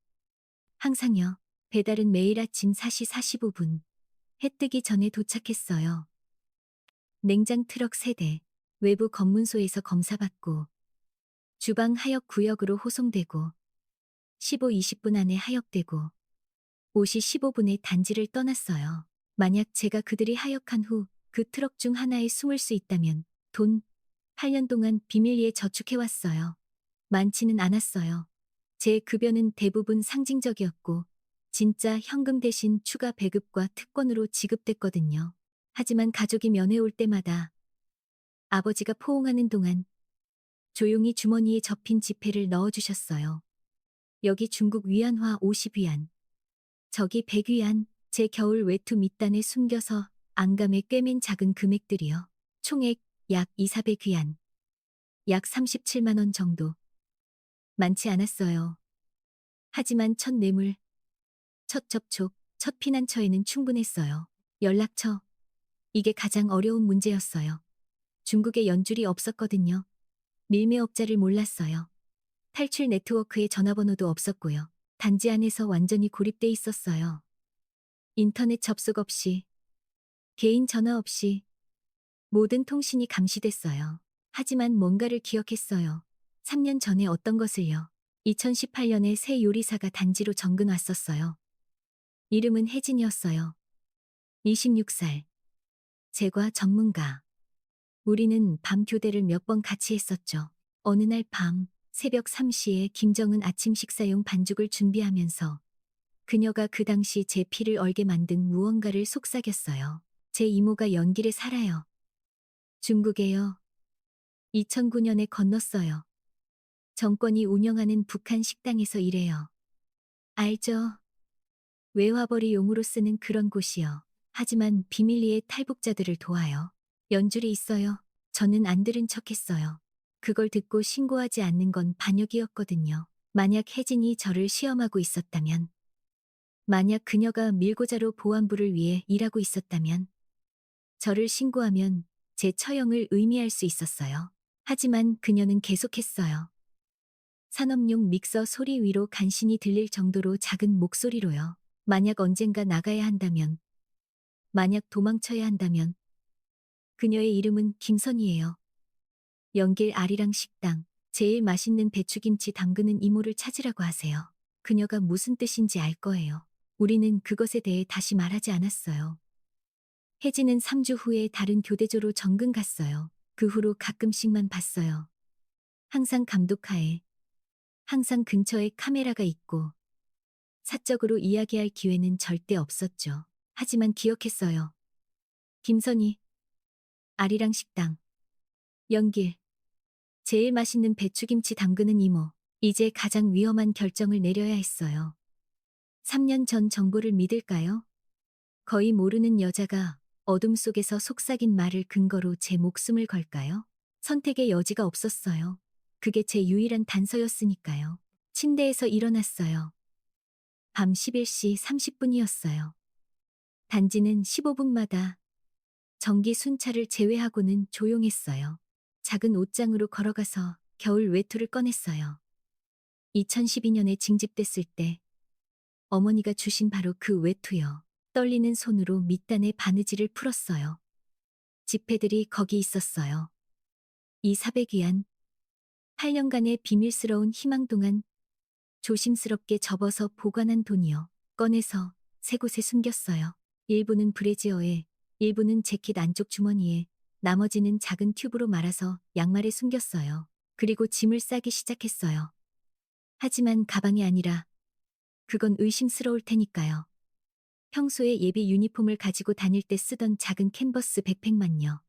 항상요. 배달은 매일 아침 4시 45분. 해 뜨기 전에 도착했어요. 냉장 트럭 3대, 외부 검문소에서 검사받고, 주방 하역 구역으로 호송되고, 15-20분 안에 하역되고, 5시 15분에 단지를 떠났어요. 만약 제가 그들이 하역한 후 그 트럭 중 하나에 숨을 수 있다면 돈 8년 동안 비밀리에 저축해왔어요. 많지는 않았어요. 제 급여는 대부분 상징적이었고 진짜 현금 대신 추가 배급과 특권으로 지급됐거든요. 하지만 가족이 면회 올 때마다 아버지가 포옹하는 동안 조용히 주머니에 접힌 지폐를 넣어주셨어요. 여기 중국 위안화 50위안, 저기 100위안, 제 겨울 외투 밑단에 숨겨서 안감에 꿰맨 작은 금액들이요. 총액 약 2,400위안, 약 37만 원 정도. 많지 않았어요. 하지만 첫 뇌물, 첫 접촉, 첫 피난처에는 충분했어요. 연락처, 이게 가장 어려운 문제였어요. 중국에 연줄이 없었거든요. 밀매업자를 몰랐어요. 탈출 네트워크에 전화번호도 없었고요. 단지 안에서 완전히 고립돼 있었어요. 인터넷 접속 없이, 개인 전화 없이 모든 통신이 감시됐어요. 하지만 뭔가를 기억했어요. 3년 전에 어떤 것을요. 2018년에 새 요리사가 단지로 정근 왔었어요. 이름은 혜진이었어요. 26살. 제과 전문가. 우리는 밤 교대를 몇 번 같이 했었죠. 어느 날 밤 새벽 3시에 김정은 아침 식사용 반죽을 준비하면서 그녀가 그 당시 제 피를 얼게 만든 무언가를 속삭였어요. 제 이모가 연길에 살아요. 중국에요. 2009년에 건넜어요. 정권이 운영하는 북한 식당에서 일해요. 알죠? 외화벌이용으로 쓰는 그런 곳이요. 하지만 비밀리에 탈북자들을 도와요. 연줄이 있어요. 저는 안 들은 척했어요. 그걸 듣고 신고하지 않는 건 반역이었거든요. 만약 혜진이 저를 시험하고 있었다면, 만약 그녀가 밀고자로 보안부를 위해 일하고 있었다면, 저를 신고하면 제 처형을 의미할 수 있었어요. 하지만 그녀는 계속했어요. 산업용 믹서 소리 위로 간신히 들릴 정도로 작은 목소리로요. 만약 언젠가 나가야 한다면, 만약 도망쳐야 한다면, 그녀의 이름은 김선희예요. 연길 아리랑 식당, 제일 맛있는 배추김치 담그는 이모를 찾으라고 하세요. 그녀가 무슨 뜻인지 알 거예요. 우리는 그것에 대해 다시 말하지 않았어요. 혜진은 3주 후에 다른 교대조로 정근 갔어요. 그 후로 가끔씩만 봤어요. 항상 감독하에, 항상 근처에 카메라가 있고, 사적으로 이야기할 기회는 절대 없었죠. 하지만 기억했어요. 김선희, 아리랑 식당, 연길, 제일 맛있는 배추김치 담그는 이모, 이제 가장 위험한 결정을 내려야 했어요. 3년 전 정보를 믿을까요? 거의 모르는 여자가 어둠 속에서 속삭인 말을 근거로 제 목숨을 걸까요? 선택의 여지가 없었어요. 그게 제 유일한 단서였으니까요. 침대에서 일어났어요. 밤 11시 30분이었어요. 단지는 15분마다 전기 순찰을 제외하고는 조용했어요. 작은 옷장으로 걸어가서 겨울 외투를 꺼냈어요. 2012년에 징집됐을 때 어머니가 주신 바로 그 외투요. 떨리는 손으로 밑단의 바느질을 풀었어요. 지폐들이 거기 있었어요. 이 400위안, 8년간의 비밀스러운 희망 동안 조심스럽게 접어서 보관한 돈이요. 꺼내서 세 곳에 숨겼어요. 일부는 브래지어에, 일부는 재킷 안쪽 주머니에, 나머지는 작은 튜브로 말아서 양말에 숨겼어요. 그리고 짐을 싸기 시작했어요. 하지만 가방이 아니라 그건 의심스러울 테니까요. 평소에 예비 유니폼을 가지고 다닐 때 쓰던 작은 캔버스 백팩만요.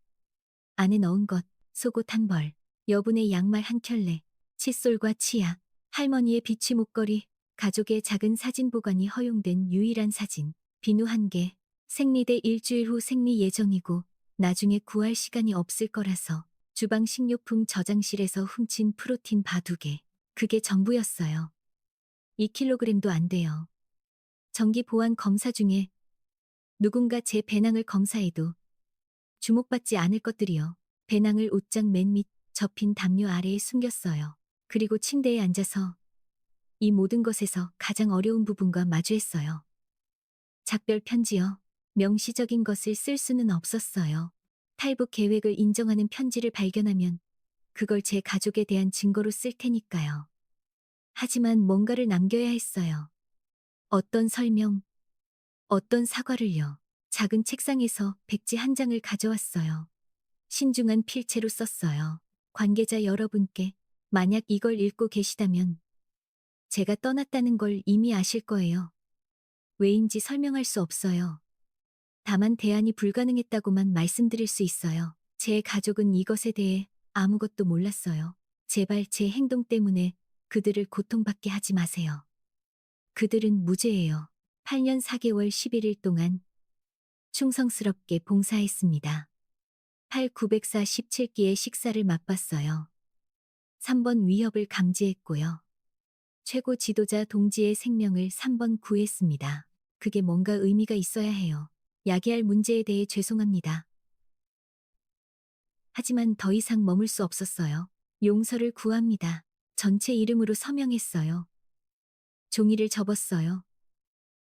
안에 넣은 것, 속옷 한 벌, 여분의 양말 한 켤레, 칫솔과 치약, 할머니의 비취 목걸이, 가족의 작은 사진 보관이 허용된 유일한 사진, 비누 한 개, 생리대 일주일 후 생리 예정이고 나중에 구할 시간이 없을 거라서 주방 식료품 저장실에서 훔친 프로틴 바 2개. 그게 전부였어요. 2kg도 안 돼요. 정기 보안 검사 중에 누군가 제 배낭을 검사해도 주목받지 않을 것들이요. 배낭을 옷장 맨 밑 접힌 담요 아래에 숨겼어요. 그리고 침대에 앉아서 이 모든 것에서 가장 어려운 부분과 마주했어요. 작별 편지요. 명시적인 것을 쓸 수는 없었어요. 탈북 계획을 인정하는 편지를 발견하면 그걸 제 가족에 대한 증거로 쓸 테니까요. 하지만 뭔가를 남겨야 했어요. 어떤 설명, 어떤 사과를요. 작은 책상에서 백지 한 장을 가져왔어요. 신중한 필체로 썼어요. 관계자 여러분께 만약 이걸 읽고 계시다면 제가 떠났다는 걸 이미 아실 거예요. 왜인지 설명할 수 없어요. 다만 대안이 불가능했다고만 말씀드릴 수 있어요. 제 가족은 이것에 대해 아무것도 몰랐어요. 제발 제 행동 때문에 그들을 고통받게 하지 마세요. 그들은 무죄예요. 8년 4개월 11일 동안 충성스럽게 봉사했습니다. 947끼의 식사를 맛봤어요. 3번 위협을 감지했고요. 최고 지도자 동지의 생명을 3번 구했습니다. 그게 뭔가 의미가 있어야 해요. 야기할 문제에 대해 죄송합니다. 하지만 더 이상 머물 수 없었어요. 용서를 구합니다. 전체 이름으로 서명했어요. 종이를 접었어요.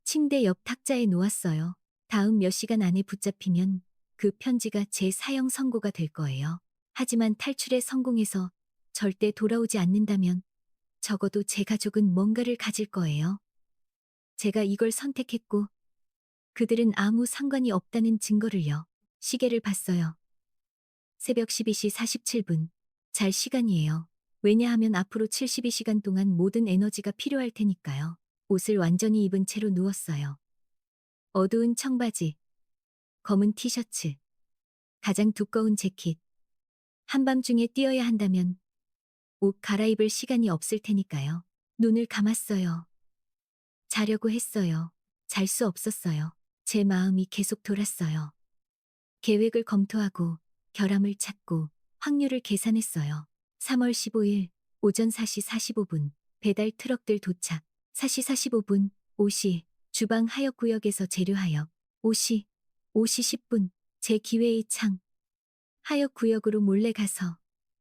침대 옆 탁자에 놓았어요. 다음 몇 시간 안에 붙잡히면 그 편지가 제 사형 선고가 될 거예요. 하지만 탈출에 성공해서 절대 돌아오지 않는다면 적어도 제 가족은 뭔가를 가질 거예요. 제가 이걸 선택했고 그들은 아무 상관이 없다는 증거를요. 시계를 봤어요. 새벽 12시 47분. 잘 시간이에요. 왜냐하면 앞으로 72시간 동안 모든 에너지가 필요할 테니까요. 옷을 완전히 입은 채로 누웠어요. 어두운 청바지, 검은 티셔츠, 가장 두꺼운 재킷. 한밤중에 뛰어야 한다면 옷 갈아입을 시간이 없을 테니까요. 눈을 감았어요. 자려고 했어요. 잘 수 없었어요. 제 마음이 계속 돌았어요. 계획을 검토하고 결함을 찾고 확률을 계산했어요. 3월 15일 오전 4시 45분 배달 트럭들 도착. 4시 45분 5시 주방 하역구역에서 재료하역. 5시 10분 제 기회의 창. 하역구역으로 몰래 가서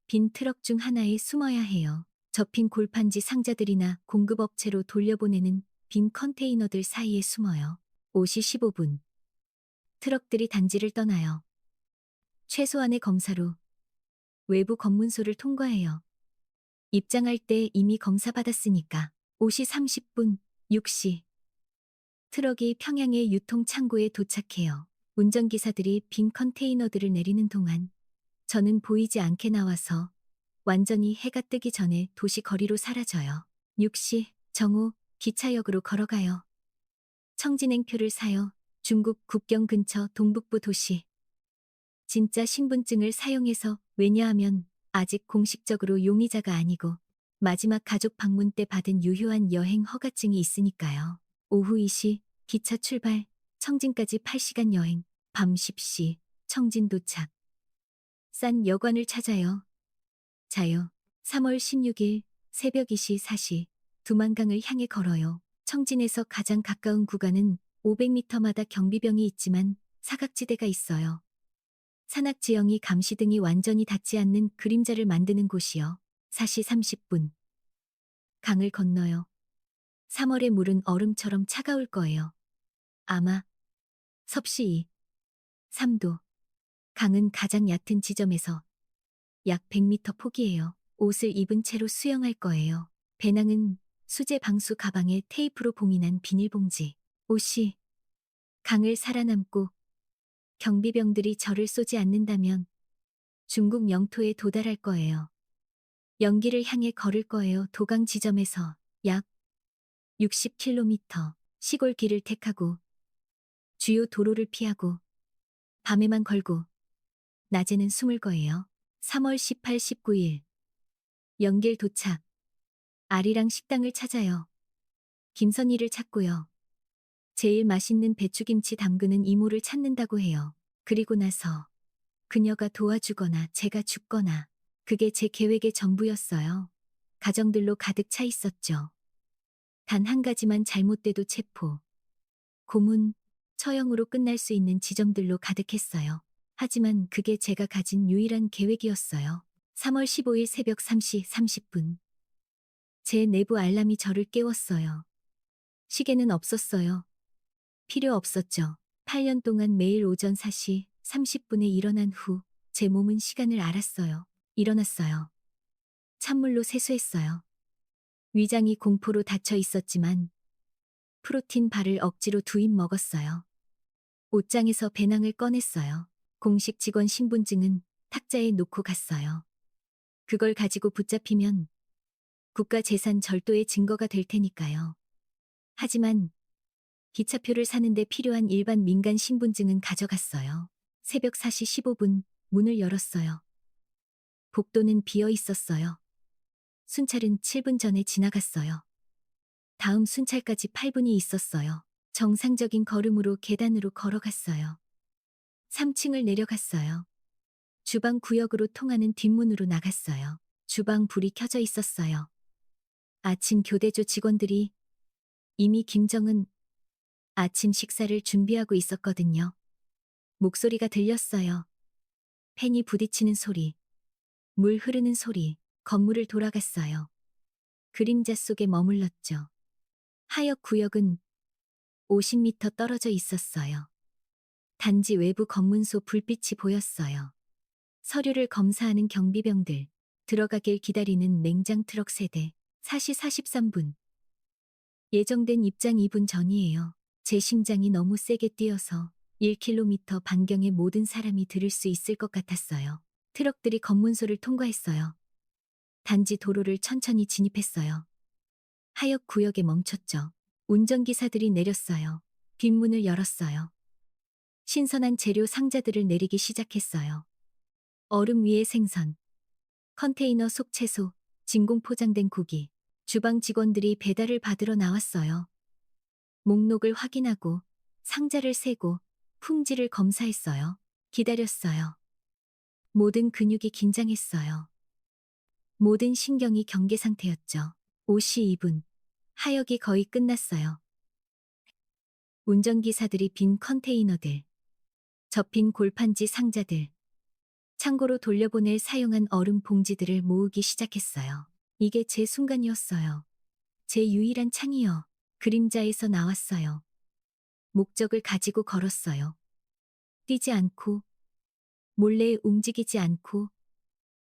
빈 트럭 중 하나에 숨어야 해요. 접힌 골판지 상자들이나 공급업체로 돌려보내는 빈 컨테이너들 사이에 숨어요. 5시 15분 트럭들이 단지를 떠나요. 최소한의 검사로 외부 검문소를 통과해요. 입장할 때 이미 검사받았으니까. 5시 30분 6시 트럭이 평양의 유통창고에 도착해요. 운전기사들이 빈 컨테이너들을 내리는 동안 저는 보이지 않게 나와서 완전히 해가 뜨기 전에 도시 거리로 사라져요. 6시 정오 기차역으로 걸어가요. 청진행표를 사요. 중국 국경 근처 동북부 도시. 진짜 신분증을 사용해서 왜냐하면 아직 공식적으로 용의자가 아니고 마지막 가족 방문 때 받은 유효한 여행 허가증이 있으니까요. 오후 2시 기차 출발, 청진까지 8시간 여행, 밤 10시 청진 도착. 싼 여관을 찾아요. 자요. 3월 16일 새벽 2시 4시 두만강을 향해 걸어요. 청진에서 가장 가까운 구간은 500m마다 경비병이 있지만 사각지대가 있어요. 산악지형이 감시등이 완전히 닿지 않는 그림자를 만드는 곳이요. 4시 30분. 강을 건너요. 3월의 물은 얼음처럼 차가울 거예요. 아마 섭씨 2, 3도. 강은 가장 얕은 지점에서 약 100m 폭이에요. 옷을 입은 채로 수영할 거예요. 배낭은 수제 방수 가방에 테이프로 봉인한 비닐봉지. 옷이 강을 살아남고 경비병들이 저를 쏘지 않는다면 중국 영토에 도달할 거예요. 영기를 향해 걸을 거예요. 도강 지점에서 약 60km 시골 길을 택하고 주요 도로를 피하고 밤에만 걸고 낮에는 숨을 거예요. 3월 18, 19일 영길 도착. 아리랑 식당을 찾아요. 김선희를 찾고요. 제일 맛있는 배추김치 담그는 이모를 찾는다고 해요. 그리고 나서 그녀가 도와주거나 제가 죽거나 그게 제 계획의 전부였어요. 가정들로 가득 차 있었죠. 단 한 가지만 잘못돼도 체포, 고문, 처형으로 끝날 수 있는 지점들로 가득했어요. 하지만 그게 제가 가진 유일한 계획이었어요. 3월 15일 새벽 3시 30분. 제 내부 알람이 저를 깨웠어요. 시계는 없었어요. 필요 없었죠. 8년 동안 매일 오전 4시 30분에 일어난 후 제 몸은 시간을 알았어요. 일어났어요. 찬물로 세수했어요. 위장이 공포로 닫혀 있었지만 프로틴 바를 억지로 2입 먹었어요. 옷장에서 배낭을 꺼냈어요. 공식 직원 신분증은 탁자에 놓고 갔어요. 그걸 가지고 붙잡히면 국가재산 절도의 증거가 될 테니까요. 하지만 기차표를 사는데 필요한 일반 민간 신분증은 가져갔어요. 새벽 4시 15분 문을 열었어요. 복도는 비어 있었어요. 순찰은 7분 전에 지나갔어요. 다음 순찰까지 8분이 있었어요. 정상적인 걸음으로 계단으로 걸어갔어요. 3층을 내려갔어요. 주방 구역으로 통하는 뒷문으로 나갔어요. 주방 불이 켜져 있었어요. 아침 교대조 직원들이 이미 김정은 아침 식사를 준비하고 있었거든요. 목소리가 들렸어요. 팬이 부딪히는 소리, 물 흐르는 소리, 건물을 돌아갔어요. 그림자 속에 머물렀죠. 하역 구역은 50m 떨어져 있었어요. 단지 외부 검문소 불빛이 보였어요. 서류를 검사하는 경비병들, 들어가길 기다리는 냉장 트럭 세대, 4시 43분. 예정된 입장 2분 전이에요. 제 심장이 너무 세게 뛰어서 1km 반경의 모든 사람이 들을 수 있을 것 같았어요. 트럭들이 검문소를 통과했어요. 단지 도로를 천천히 진입했어요. 하역 구역에 멈췄죠. 운전기사들이 내렸어요. 뒷문을 열었어요. 신선한 재료 상자들을 내리기 시작했어요. 얼음 위에 생선, 컨테이너 속 채소, 진공 포장된 고기, 주방 직원들이 배달을 받으러 나왔어요. 목록을 확인하고 상자를 세고 품질을 검사했어요. 기다렸어요. 모든 근육이 긴장했어요. 모든 신경이 경계 상태였죠. 5시 2분. 하역이 거의 끝났어요. 운전기사들이 빈 컨테이너들, 접힌 골판지 상자들, 창고로 돌려보낼 사용한 얼음 봉지들을 모으기 시작했어요. 이게 제 순간이었어요. 제 유일한 창이요. 그림자에서 나왔어요. 목적을 가지고 걸었어요. 뛰지 않고, 몰래 움직이지 않고,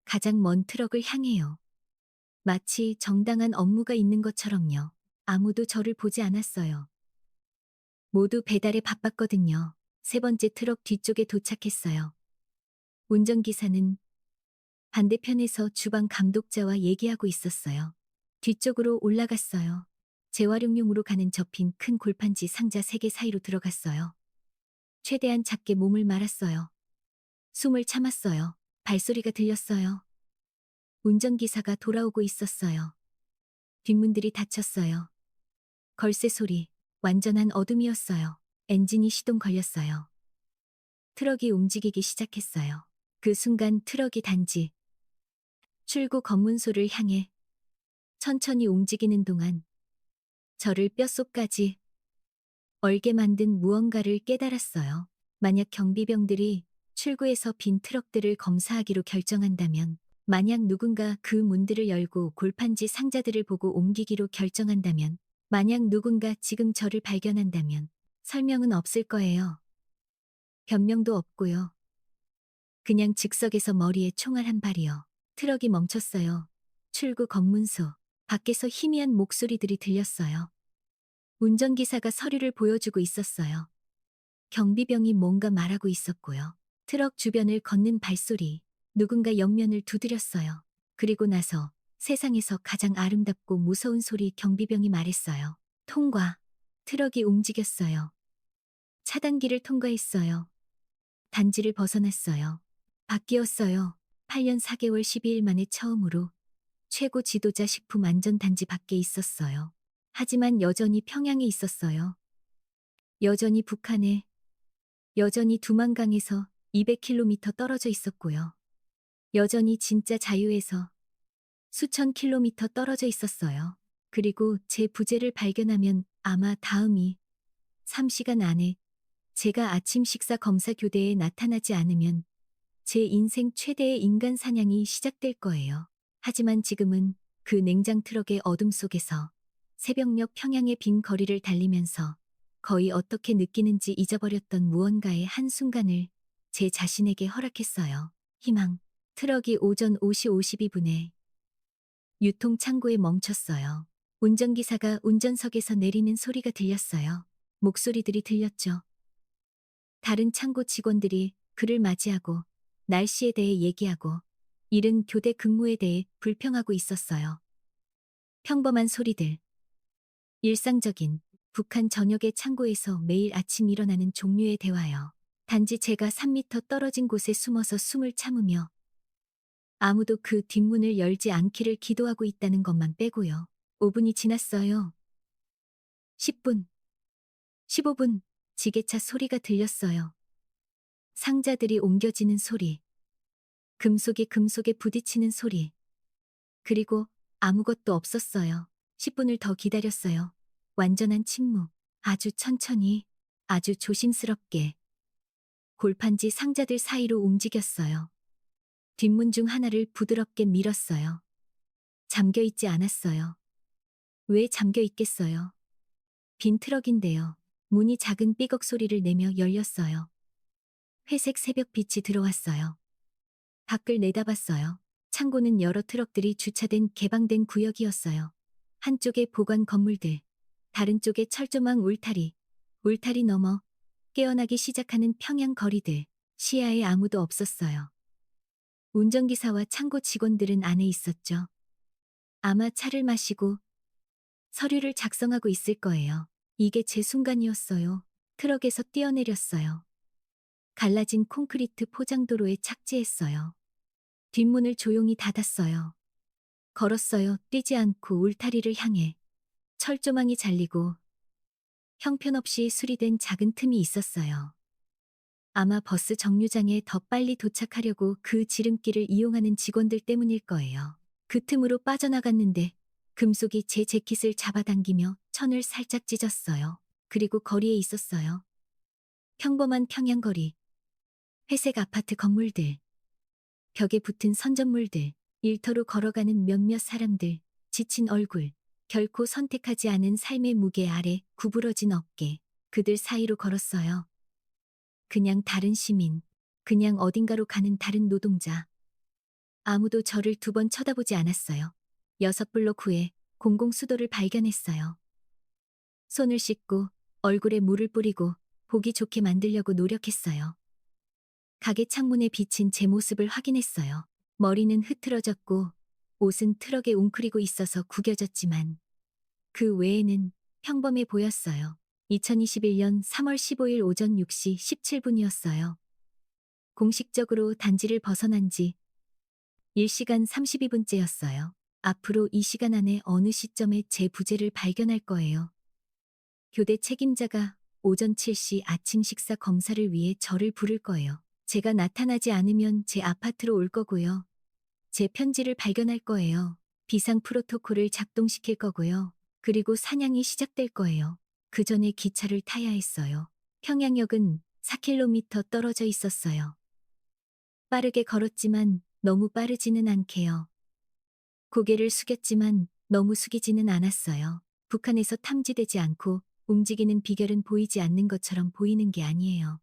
가장 먼 트럭을 향해요. 마치 정당한 업무가 있는 것처럼요. 아무도 저를 보지 않았어요. 모두 배달에 바빴거든요. 세 번째 트럭 뒤쪽에 도착했어요. 운전기사는 반대편에서 주방 감독자와 얘기하고 있었어요. 뒤쪽으로 올라갔어요. 재활용용으로 가는 접힌 큰 골판지 상자 3개 사이로 들어갔어요. 최대한 작게 몸을 말았어요. 숨을 참았어요. 발소리가 들렸어요. 운전기사가 돌아오고 있었어요. 뒷문들이 닫혔어요. 걸쇠 소리, 완전한 어둠이었어요. 엔진이 시동 걸렸어요. 트럭이 움직이기 시작했어요. 그 순간 트럭이 단지 출구 검문소를 향해 천천히 움직이는 동안 저를 뼛속까지 얼게 만든 무언가를 깨달았어요. 만약 경비병들이 출구에서 빈 트럭들을 검사하기로 결정한다면, 만약 누군가 그 문들을 열고 골판지 상자들을 보고 옮기기로 결정한다면, 만약 누군가 지금 저를 발견한다면 설명은 없을 거예요. 변명도 없고요. 그냥 즉석에서 머리에 총알 한 발이요. 트럭이 멈췄어요. 출구 검문소. 밖에서 희미한 목소리들이 들렸어요. 운전기사가 서류를 보여주고 있었어요. 경비병이 뭔가 말하고 있었고요. 트럭 주변을 걷는 발소리, 누군가 옆면을 두드렸어요. 그리고 나서 세상에서 가장 아름답고 무서운 소리 경비병이 말했어요. 통과. 트럭이 움직였어요. 차단기를 통과했어요. 단지를 벗어났어요. 바뀌었어요. 8년 4개월 12일 만에 처음으로 최고 지도자 식품 안전단지 밖에 있었어요. 하지만 여전히 평양에 있었어요. 여전히 북한에, 여전히 두만강에서 200km 떨어져 있었고요. 여전히 진짜 자유에서 수천 킬로미터 떨어져 있었어요. 그리고 제 부재를 발견하면 아마 다음이 3시간 안에 제가 아침 식사 검사 교대에 나타나지 않으면 제 인생 최대의 인간 사냥이 시작될 거예요. 하지만 지금은 그 냉장 트럭의 어둠 속에서 새벽녘 평양의 빈 거리를 달리면서 거의 어떻게 느끼는지 잊어버렸던 무언가의 한순간을 제 자신에게 허락했어요. 희망. 트럭이 오전 5시 52분에 유통창고에 멈췄어요. 운전기사가 운전석에서 내리는 소리가 들렸어요. 목소리들이 들렸죠. 다른 창고 직원들이 그를 맞이하고 날씨에 대해 얘기하고 이른 교대 근무에 대해 불평하고 있었어요. 평범한 소리들. 일상적인 북한 전역의 창고에서 매일 아침 일어나는 종류의 대화요. 단지 제가 3미터 떨어진 곳에 숨어서 숨을 참으며 아무도 그 뒷문을 열지 않기를 기도하고 있다는 것만 빼고요. 5분이 지났어요. 10분, 15분, 지게차 소리가 들렸어요. 상자들이 옮겨지는 소리, 금속이 금속에 부딪히는 소리. 그리고 아무것도 없었어요. 10분을 더 기다렸어요. 완전한 침묵. 아주 천천히, 아주 조심스럽게. 골판지 상자들 사이로 움직였어요. 뒷문 중 하나를 부드럽게 밀었어요. 잠겨 있지 않았어요. 왜 잠겨 있겠어요? 빈 트럭인데요. 문이 작은 삐걱 소리를 내며 열렸어요. 회색 새벽빛이 들어왔어요. 밖을 내다봤어요. 창고는 여러 트럭들이 주차된 개방된 구역이었어요. 한쪽에 보관 건물들, 다른 쪽에 철조망 울타리, 울타리 너머 깨어나기 시작하는 평양 거리들, 시야에 아무도 없었어요. 운전기사와 창고 직원들은 안에 있었죠. 아마 차를 마시고 서류를 작성하고 있을 거예요. 이게 제 순간이었어요. 트럭에서 뛰어내렸어요. 갈라진 콘크리트 포장도로에 착지했어요. 뒷문을 조용히 닫았어요. 걸었어요. 뛰지 않고 울타리를 향해. 철조망이 잘리고 형편없이 수리된 작은 틈이 있었어요. 아마 버스 정류장에 더 빨리 도착하려고 그 지름길을 이용하는 직원들 때문일 거예요. 그 틈으로 빠져나갔는데 금속이 제 재킷을 잡아당기며 천을 살짝 찢었어요. 그리고 거리에 있었어요. 평범한 평양거리. 회색 아파트 건물들. 벽에 붙은 선전물들. 일터로 걸어가는 몇몇 사람들. 지친 얼굴. 결코 선택하지 않은 삶의 무게 아래 구부러진 어깨. 그들 사이로 걸었어요. 그냥 다른 시민. 그냥 어딘가로 가는 다른 노동자. 아무도 저를 2번 쳐다보지 않았어요. 6블록 후에 공공수도를 발견했어요. 손을 씻고 얼굴에 물을 뿌리고 보기 좋게 만들려고 노력했어요. 가게 창문에 비친 제 모습을 확인했어요. 머리는 흐트러졌고 옷은 트럭에 웅크리고 있어서 구겨졌지만 그 외에는 평범해 보였어요. 2021년 3월 15일 오전 6시 17분이었어요. 공식적으로 단지를 벗어난 지 1시간 32분째였어요. 앞으로 이 시간 안에 어느 시점에 제 부재를 발견할 거예요. 교대 책임자가 오전 7시 아침 식사 검사를 위해 저를 부를 거예요. 제가 나타나지 않으면 제 아파트로 올 거고요. 제 편지를 발견할 거예요. 비상 프로토콜을 작동시킬 거고요. 그리고 사냥이 시작될 거예요. 그 전에 기차를 타야 했어요. 평양역은 4km 떨어져 있었어요. 빠르게 걸었지만 너무 빠르지는 않게요. 고개를 숙였지만 너무 숙이지는 않았어요. 북한에서 탐지되지 않고 움직이는 비결은 보이지 않는 것처럼 보이는 게 아니에요.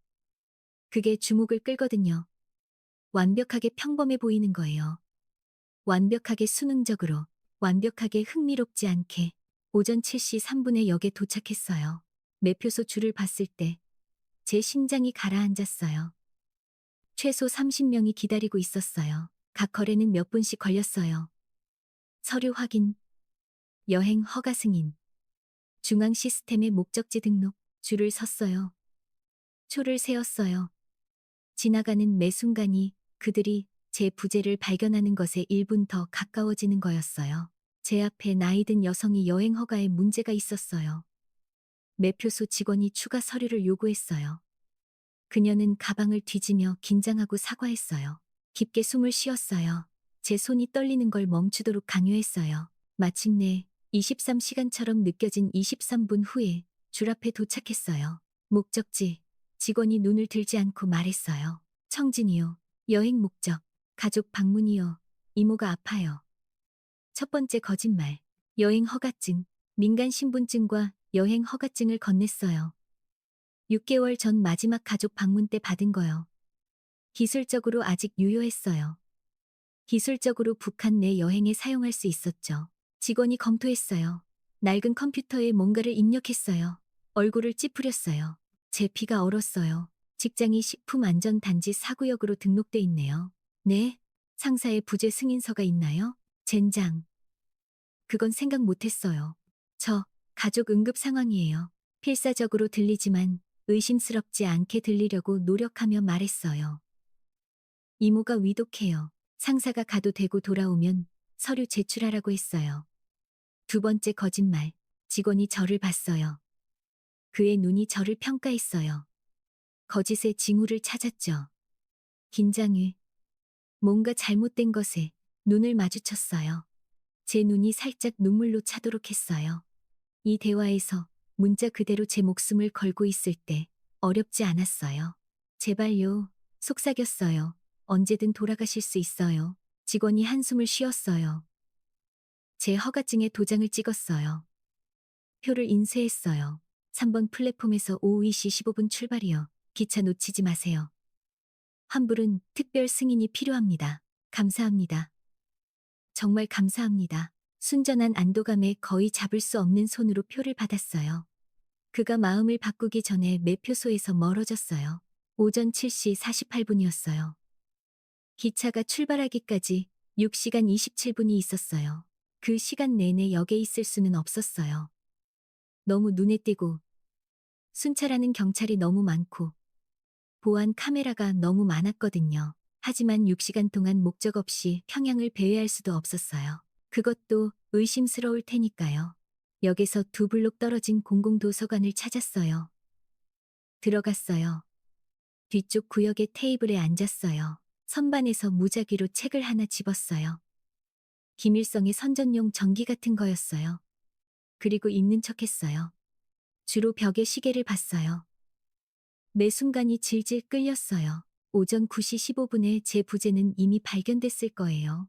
그게 주목을 끌거든요. 완벽하게 평범해 보이는 거예요. 완벽하게 수능적으로, 완벽하게 흥미롭지 않게. 오전 7시 3분에 역에 도착했어요. 매표소 줄을 봤을 때 제 심장이 가라앉았어요. 최소 30명이 기다리고 있었어요. 각 거래는 몇 분씩 걸렸어요. 서류 확인, 여행 허가 승인, 중앙 시스템의 목적지 등록, 줄을 섰어요. 초를 세웠어요. 지나가는 매 순간이 그들이 제 부재를 발견하는 것에 1분 더 가까워지는 거였어요. 제 앞에 나이든 여성이 여행 허가에 문제가 있었어요. 매표소 직원이 추가 서류를 요구했어요. 그녀는 가방을 뒤지며 긴장하고 사과했어요. 깊게 숨을 쉬었어요. 제 손이 떨리는 걸 멈추도록 강요했어요. 마침내 23시간처럼 느껴진 23분 후에 줄 앞에 도착했어요. 목적지, 직원이 눈을 들지 않고 말했어요. 청진이요. 여행 목적. 가족 방문이요. 이모가 아파요. 첫 번째 거짓말. 여행 허가증, 민간 신분증과 여행 허가증을 건넸어요. 6개월 전 마지막 가족 방문 때 받은 거요. 기술적으로 아직 유효했어요. 기술적으로 북한 내 여행에 사용할 수 있었죠. 직원이 검토했어요. 낡은 컴퓨터에 뭔가를 입력했어요. 얼굴을 찌푸렸어요. 제 피가 얼었어요. 직장이 식품안전단지 4구역으로 등록돼 있네요. 네? 상사의 부재 승인서가 있나요? 젠장. 그건 생각 못했어요. 저 가족 응급 상황이에요. 필사적으로 들리지만 의심스럽지 않게 들리려고 노력하며 말했어요. 이모가 위독해요. 상사가 가도 되고 돌아오면 서류 제출하라고 했어요. 두 번째 거짓말. 직원이 저를 봤어요. 그의 눈이 저를 평가했어요. 거짓의 징후를 찾았죠. 긴장해. 뭔가 잘못된 것에 눈을 마주쳤어요. 제 눈이 살짝 눈물로 차도록 했어요. 이 대화에서 문자 그대로 제 목숨을 걸고 있을 때 어렵지 않았어요. 제발요. 속삭였어요. 언제든 돌아가실 수 있어요. 직원이 한숨을 쉬었어요. 제 허가증에 도장을 찍었어요. 표를 인쇄했어요. 3번 플랫폼에서 오후 2시 15분 출발이요. 기차 놓치지 마세요. 환불은 특별 승인이 필요합니다. 감사합니다. 정말 감사합니다. 순전한 안도감에 거의 잡을 수 없는 손으로 표를 받았어요. 그가 마음을 바꾸기 전에 매표소에서 멀어졌어요. 오전 7시 48분이었어요. 기차가 출발하기까지 6시간 27분이 있었어요. 그 시간 내내 역에 있을 수는 없었어요. 너무 눈에 띄고 순찰하는 경찰이 너무 많고 보안 카메라가 너무 많았거든요. 하지만 6시간 동안 목적 없이 평양을 배회할 수도 없었어요. 그것도 의심스러울 테니까요. 역에서 2블록 떨어진 공공도서관을 찾았어요. 들어갔어요. 뒤쪽 구역의 테이블에 앉았어요. 선반에서 무작위로 책을 하나 집었어요. 김일성의 선전용 전기 같은 거였어요. 그리고 읽는 척했어요. 주로 벽에 시계를 봤어요. 매 순간이 질질 끌렸어요. 오전 9시 15분에 제 부재는 이미 발견됐을 거예요.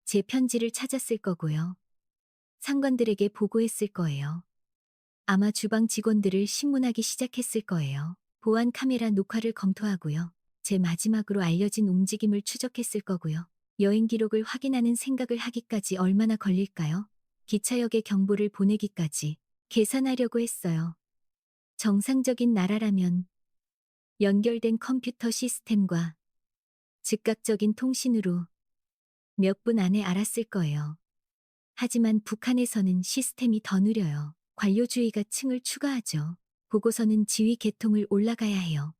제 편지를 찾았을 거고요. 상관들에게 보고했을 거예요. 아마 주방 직원들을 신문하기 시작했을 거예요. 보안 카메라 녹화를 검토하고요. 제 마지막으로 알려진 움직임을 추적했을 거고요. 여행 기록을 확인하는 생각을 하기까지 얼마나 걸릴까요? 기차역에 경보를 보내기까지 계산하려고 했어요. 정상적인 나라라면 연결된 컴퓨터 시스템과 즉각적인 통신으로 몇 분 안에 알았을 거예요. 하지만 북한에서는 시스템이 더 느려요. 관료주의가 층을 추가하죠. 보고서는 지휘 계통을 올라가야 해요.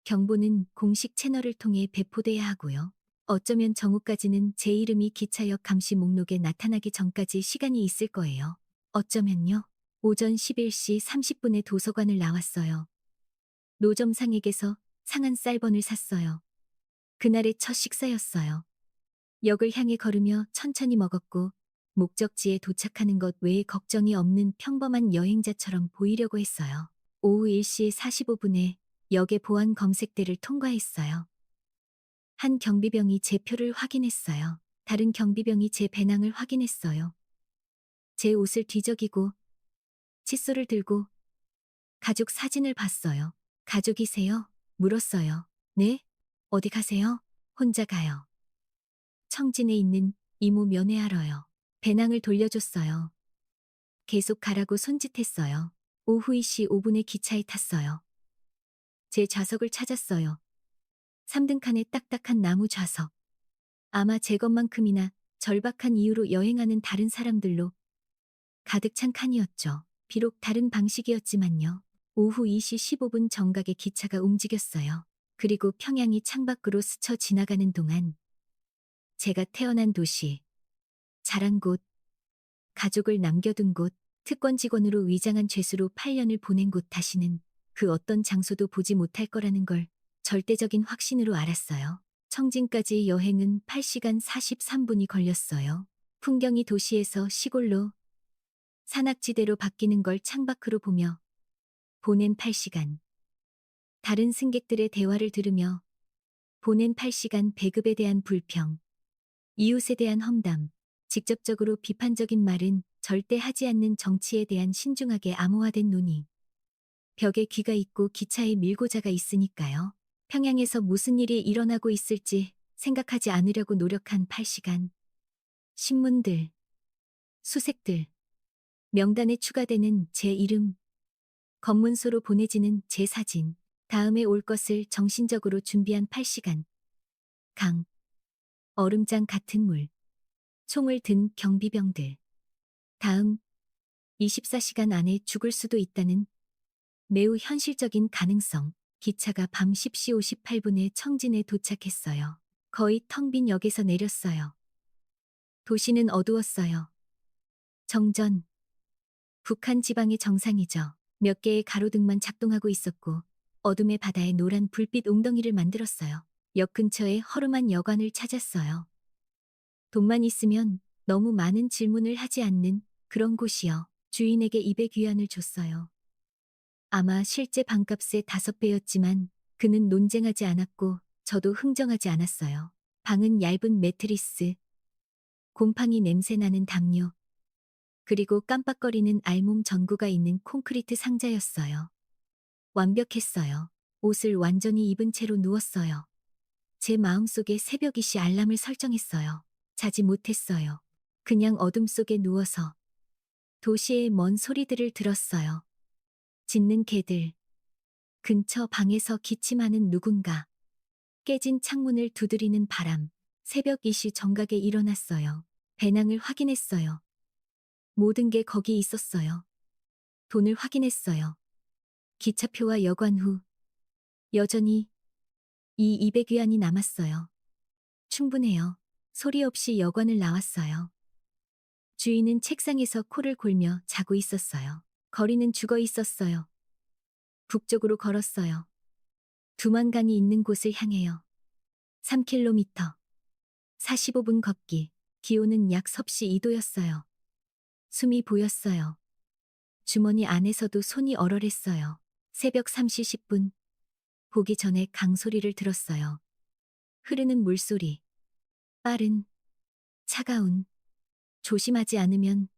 경보는 공식 채널을 통해 배포돼야 하고요. 어쩌면 정오까지는 제 이름이 기차역 감시 목록에 나타나기 전까지 시간이 있을 거예요. 어쩌면요. 오전 11시 30분에 도서관을 나왔어요. 노점상에게서 상한 쌀번을 샀어요. 그날의 첫 식사였어요. 역을 향해 걸으며 천천히 먹었고 목적지에 도착하는 것 외에 걱정이 없는 평범한 여행자처럼 보이려고 했어요. 오후 1시 45분에 역의 보안 검색대를 통과했어요. 한 경비병이 제 표를 확인했어요. 다른 경비병이 제 배낭을 확인했어요. 제 옷을 뒤적이고 칫솔을 들고 가족 사진을 봤어요. 가족이세요? 물었어요. 네? 어디 가세요? 혼자 가요. 청진에 있는 이모 면회하러요. 배낭을 돌려줬어요. 계속 가라고 손짓했어요. 오후 2시 5분에 기차에 탔어요. 제 좌석을 찾았어요. 3등 칸의 딱딱한 나무 좌석. 아마 제 것만큼이나 절박한 이유로 여행하는 다른 사람들로 가득 찬 칸이었죠. 비록 다른 방식이었지만요. 오후 2시 15분 정각에 기차가 움직였어요. 그리고 평양이 창밖으로 스쳐 지나가는 동안 제가 태어난 도시, 자란 곳, 가족을 남겨둔 곳, 특권 직원으로 위장한 죄수로 8년을 보낸 곳 다시는 그 어떤 장소도 보지 못할 거라는 걸 절대적인 확신으로 알았어요. 청진까지 여행은 8시간 43분이 걸렸어요. 풍경이 도시에서 시골로 산악지대로 바뀌는 걸 창밖으로 보며 보낸 8시간. 다른 승객들의 대화를 들으며 보낸 8시간 배급에 대한 불평, 이웃에 대한 험담, 직접적으로 비판적인 말은 절대 하지 않는 정치에 대한 신중하게 암호화된 논의. 벽에 귀가 있고 기차에 밀고자가 있으니까요. 평양에서 무슨 일이 일어나고 있을지 생각하지 않으려고 노력한 8시간. 신문들, 수색들, 명단에 추가되는 제 이름, 검문소로 보내지는 제 사진, 다음에 올 것을 정신적으로 준비한 8시간. 강, 얼음장 같은 물, 총을 든 경비병들. 다음 24시간 안에 죽을 수도 있다는 매우 현실적인 가능성. 기차가 밤 10시 58분에 청진에 도착했어요. 거의 텅 빈 역에서 내렸어요. 도시는 어두웠어요. 정전. 북한 지방의 정상이죠. 몇 개의 가로등만 작동하고 있었고 어둠의 바다에 노란 불빛 웅덩이를 만들었어요. 역 근처에 허름한 여관을 찾았어요. 돈만 있으면 너무 많은 질문을 하지 않는 그런 곳이요. 주인에게 200위안을 줬어요. 아마 실제 방값의 5배였지만 그는 논쟁하지 않았고 저도 흥정하지 않았어요. 방은 얇은 매트리스, 곰팡이 냄새나는 담요, 그리고 깜빡거리는 알몸 전구가 있는 콘크리트 상자였어요. 완벽했어요. 옷을 완전히 입은 채로 누웠어요. 제 마음속에 새벽이시 알람을 설정했어요. 자지 못했어요. 그냥 어둠 속에 누워서 도시의 먼 소리들을 들었어요. 짖는 개들, 근처 방에서 기침하는 누군가, 깨진 창문을 두드리는 바람, 새벽 2시 정각에 일어났어요. 배낭을 확인했어요. 모든 게 거기 있었어요. 돈을 확인했어요. 기차표와 여관 후 여전히 이 200위안이 남았어요. 충분해요. 소리 없이 여관을 나왔어요. 주인은 책상에서 코를 골며 자고 있었어요. 거리는 죽어 있었어요. 북쪽으로 걸었어요. 두만강이 있는 곳을 향해요. 3km. 45분 걷기. 기온은 약 섭씨 2도였어요. 숨이 보였어요. 주머니 안에서도 손이 얼얼했어요. 새벽 3시 10분. 보기 전에 강소리를 들었어요. 흐르는 물소리. 빠른, 차가운, 조심하지 않으면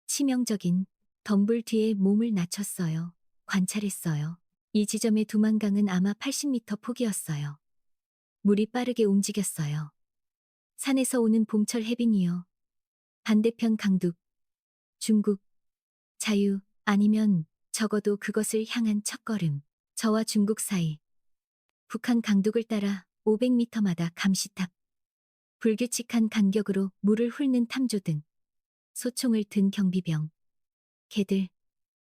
치명적인 덤불 뒤에 몸을 낮췄어요. 관찰했어요. 이 지점의 두만강은 아마 80m 폭이었어요. 물이 빠르게 움직였어요. 산에서 오는 봄철 해빙이요. 반대편 강둑, 중국, 자유, 아니면 적어도 그것을 향한 첫걸음. 저와 중국 사이. 북한 강둑을 따라 500m마다 감시탑. 불규칙한 간격으로 물을 훑는 탐조등. 소총을 든 경비병. 개들.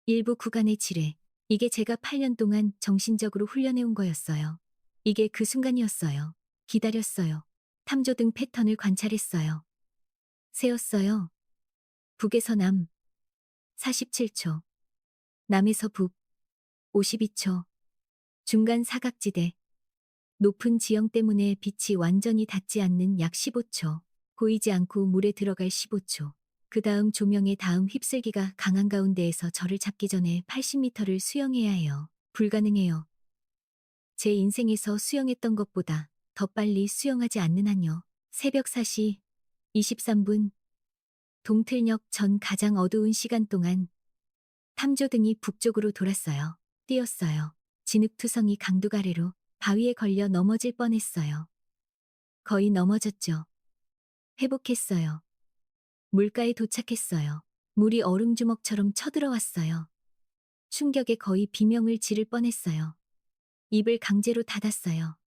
일부 구간의 지뢰. 이게 제가 8년 동안 정신적으로 훈련해온 거였어요. 이게 그 순간이었어요. 기다렸어요. 탐조등 패턴을 관찰했어요. 세었어요. 북에서 남. 47초. 남에서 북. 52초. 중간 사각지대. 높은 지형 때문에 빛이 완전히 닿지 않는 약 15초. 보이지 않고 물에 들어갈 15초. 그 다음 조명의 다음 휩쓸기가 강한 가운데에서 저를 잡기 전에 80m를 수영해야 해요. 불가능해요. 제 인생에서 수영했던 것보다 더 빨리 수영하지 않는 한요. 새벽 4시 23분. 동틀역 전 가장 어두운 시간 동안 탐조등이 북쪽으로 돌았어요. 뛰었어요. 진흙투성이 강둑 아래로 바위에 걸려 넘어질 뻔했어요. 거의 넘어졌죠. 회복했어요. 물가에 도착했어요. 물이 얼음주먹처럼 쳐들어왔어요. 충격에 거의 비명을 지를 뻔했어요. 입을 강제로 닫았어요.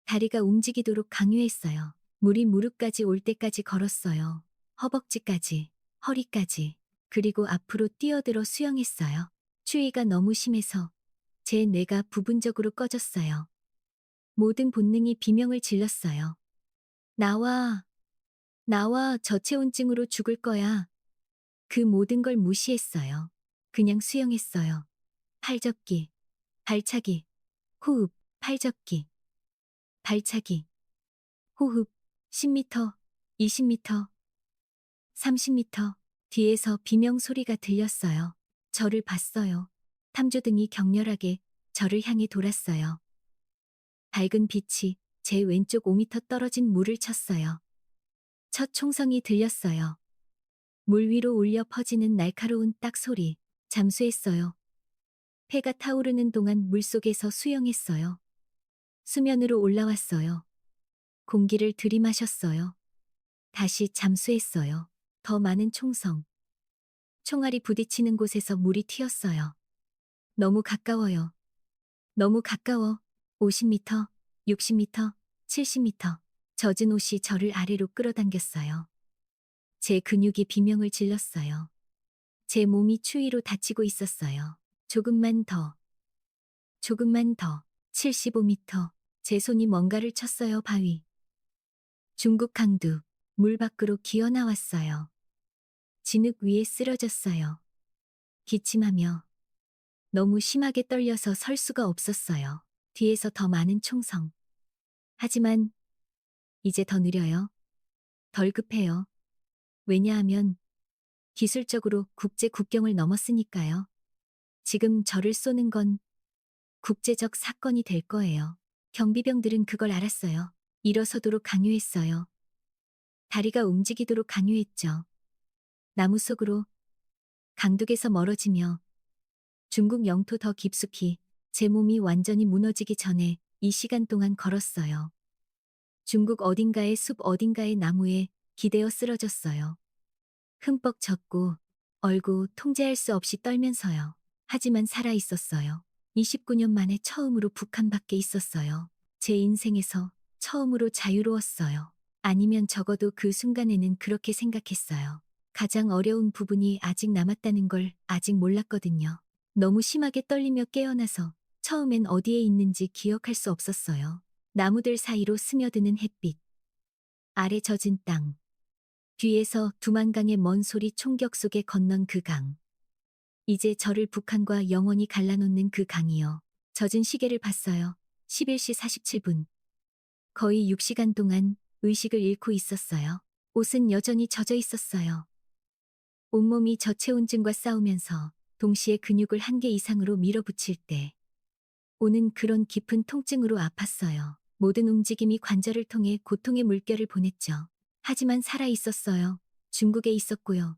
다리가 움직이도록 강요했어요. 물이 무릎까지 올 때까지 걸었어요. 허벅지까지, 허리까지, 그리고 앞으로 뛰어들어 수영했어요. 추위가 너무 심해서 제 뇌가 부분적으로 꺼졌어요. 모든 본능이 비명을 질렀어요. 나와, 나와, 저체온증으로 죽을 거야. 그 모든 걸 무시했어요. 그냥 수영했어요. 팔젓기, 발차기, 호흡, 팔젓기, 발차기, 호흡, 10m, 20m, 30m, 뒤에서 비명 소리가 들렸어요. 저를 봤어요. 탐조등이 격렬하게 저를 향해 돌았어요. 밝은 빛이 제 왼쪽 5m 떨어진 물을 쳤어요. 첫 총성이 들렸어요. 물 위로 울려 퍼지는 날카로운 딱 소리. 잠수했어요. 해가 타오르는 동안 물속에서 수영했어요. 수면으로 올라왔어요. 공기를 들이마셨어요. 다시 잠수했어요. 더 많은 총성. 총알이 부딪히는 곳에서 물이 튀었어요. 너무 가까워요. 너무 가까워. 50m, 60m, 70m. 젖은 옷이 저를 아래로 끌어당겼어요. 제 근육이 비명을 질렀어요. 제 몸이 추위로 다치고 있었어요. 조금만 더. 조금만 더. 75m. 제 손이 뭔가를 쳤어요. 바위. 중국 강두. 물 밖으로 기어 나왔어요. 진흙 위에 쓰러졌어요. 기침하며 너무 심하게 떨려서 설 수가 없었어요. 뒤에서 더 많은 총성. 하지만 이제 더 느려요. 덜 급해요. 왜냐하면 기술적으로 국제 국경을 넘었으니까요. 지금 저를 쏘는 건 국제적 사건이 될 거예요. 경비병들은 그걸 알았어요. 일어서도록 강요했어요. 다리가 움직이도록 강요했죠. 나무 속으로 강둑에서 멀어지며 중국 영토 더 깊숙이 제 몸이 완전히 무너지기 전에 이 시간 동안 걸었어요. 중국 어딘가의 숲 어딘가의 나무에 기대어 쓰러졌어요. 흠뻑 젖고 얼고 통제할 수 없이 떨면서요. 하지만 살아 있었어요. 29년 만에 처음으로 북한 밖에 있었어요. 제 인생에서 처음으로 자유로웠어요. 아니면 적어도 그 순간에는 그렇게 생각했어요. 가장 어려운 부분이 아직 남았다는 걸 아직 몰랐거든요. 너무 심하게 떨리며 깨어나서 처음엔 어디에 있는지 기억할 수 없었어요. 나무들 사이로 스며드는 햇빛. 아래 젖은 땅. 뒤에서 두만강의 먼 소리 총격 속에 건넌 그 강. 이제 저를 북한과 영원히 갈라놓는 그 강이요. 젖은 시계를 봤어요. 11시 47분. 거의 6시간 동안 의식을 잃고 있었어요. 옷은 여전히 젖어 있었어요. 온몸이 저체온증과 싸우면서 동시에 근육을 한 개 이상으로 밀어붙일 때 오는 그런 깊은 통증으로 아팠어요. 모든 움직임이 관절을 통해 고통의 물결을 보냈죠. 하지만 살아 있었어요. 중국에 있었고요.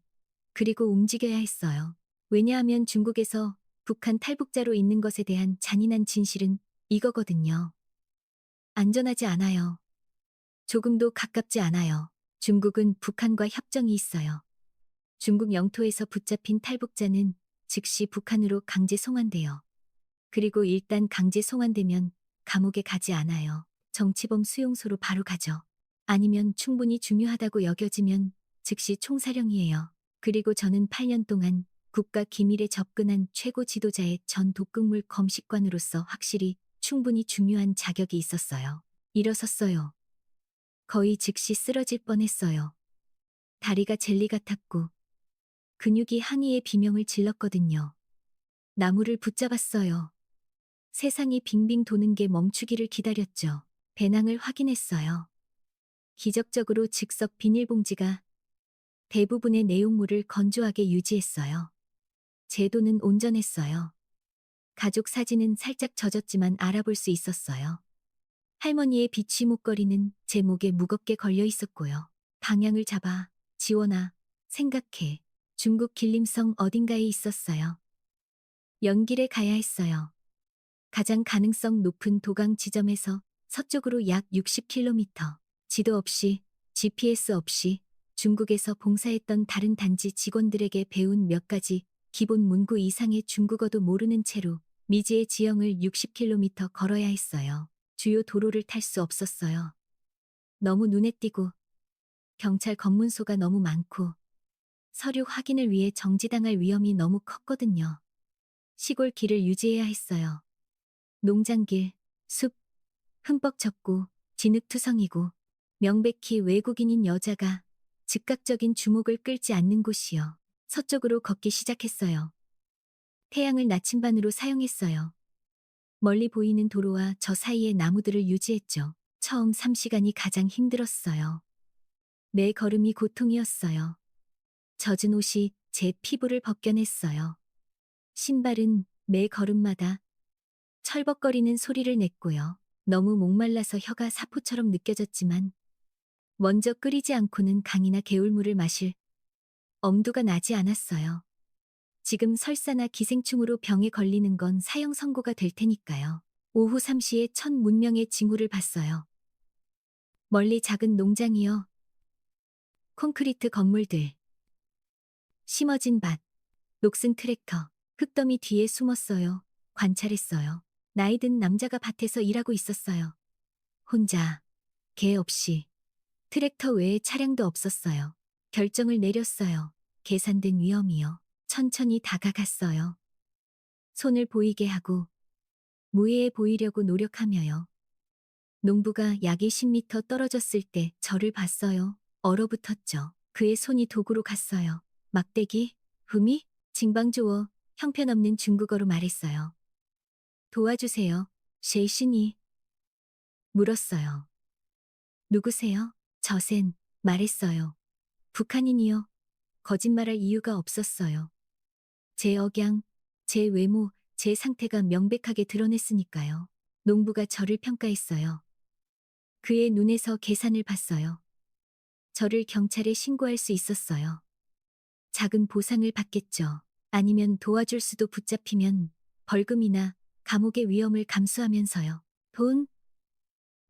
그리고 움직여야 했어요. 왜냐하면 중국에서 북한 탈북자로 있는 것에 대한 잔인한 진실은 이거거든요. 안전하지 않아요. 조금도 가깝지 않아요. 중국은 북한과 협정이 있어요. 중국 영토에서 붙잡힌 탈북자는 즉시 북한으로 강제 송환돼요. 그리고 일단 강제 송환되면 감옥에 가지 않아요. 정치범 수용소로 바로 가죠. 아니면 충분히 중요하다고 여겨지면 즉시 총사령이에요. 그리고 저는 8년 동안 국가 기밀에 접근한 최고 지도자의 전 독극물 검식관으로서 확실히 충분히 중요한 자격이 있었어요. 일어섰어요. 거의 즉시 쓰러질 뻔했어요. 다리가 젤리 같았고 근육이 항의의 비명을 질렀거든요. 나무를 붙잡았어요. 세상이 빙빙 도는 게 멈추기를 기다렸죠. 배낭을 확인했어요. 기적적으로 즉석 비닐봉지가 대부분의 내용물을 건조하게 유지했어요. 제도는 온전했어요. 가족 사진은 살짝 젖었지만 알아볼 수 있었어요. 할머니의 비취 목걸이는 제 목에 무겁게 걸려 있었고요. 방향을 잡아, 지원아, 생각해. 중국 길림성 어딘가에 있었어요. 연길에 가야 했어요. 가장 가능성 높은 도강 지점에서 서쪽으로 약 60km. 지도 없이, GPS 없이 중국에서 봉사했던 다른 단지 직원들에게 배운 몇 가지 기본 문구 이상의 중국어도 모르는 채로 미지의 지형을 60km 걸어야 했어요. 주요 도로를 탈 수 없었어요. 너무 눈에 띄고 경찰 검문소가 너무 많고 서류 확인을 위해 정지당할 위험이 너무 컸거든요. 시골 길을 유지해야 했어요. 농장길, 숲, 흠뻑 젖고 진흙투성이고 명백히 외국인인 여자가 즉각적인 주목을 끌지 않는 곳이요. 서쪽으로 걷기 시작했어요. 태양을 나침반으로 사용했어요. 멀리 보이는 도로와 저 사이의 나무들을 유지했죠. 처음 3시간이 가장 힘들었어요. 매 걸음이 고통이었어요. 젖은 옷이 제 피부를 벗겨냈어요. 신발은 매 걸음마다 철벅거리는 소리를 냈고요. 너무 목말라서 혀가 사포처럼 느껴졌지만 먼저 끓이지 않고는 강이나 개울물을 마실 엄두가 나지 않았어요. 지금 설사나 기생충으로 병에 걸리는 건 사형 선고가 될 테니까요. 오후 3시에 첫 문명의 징후를 봤어요. 멀리 작은 농장이요. 콘크리트 건물들. 심어진 밭. 녹슨 트랙터. 흙더미 뒤에 숨었어요. 관찰했어요. 나이든 남자가 밭에서 일하고 있었어요. 혼자. 개 없이. 트랙터 외에 차량도 없었어요. 결정을 내렸어요. 계산된 위험이요. 천천히 다가갔어요. 손을 보이게 하고 무해해 보이려고 노력하며요. 농부가 약 20m 떨어졌을 때 저를 봤어요. 얼어붙었죠. 그의 손이 도구로 갔어요. 막대기, 후미, 징방조어, 형편없는 중국어로 말했어요. 도와주세요. 셰이신이 물었어요. 누구세요? 저센 말했어요. 북한인이요. 거짓말할 이유가 없었어요. 제 억양, 제 외모, 제 상태가 명백하게 드러냈으니까요. 농부가 저를 평가했어요. 그의 눈에서 계산을 봤어요. 저를 경찰에 신고할 수 있었어요. 작은 보상을 받겠죠. 아니면 도와줄 수도 붙잡히면 벌금이나 감옥의 위험을 감수하면서요. 돈?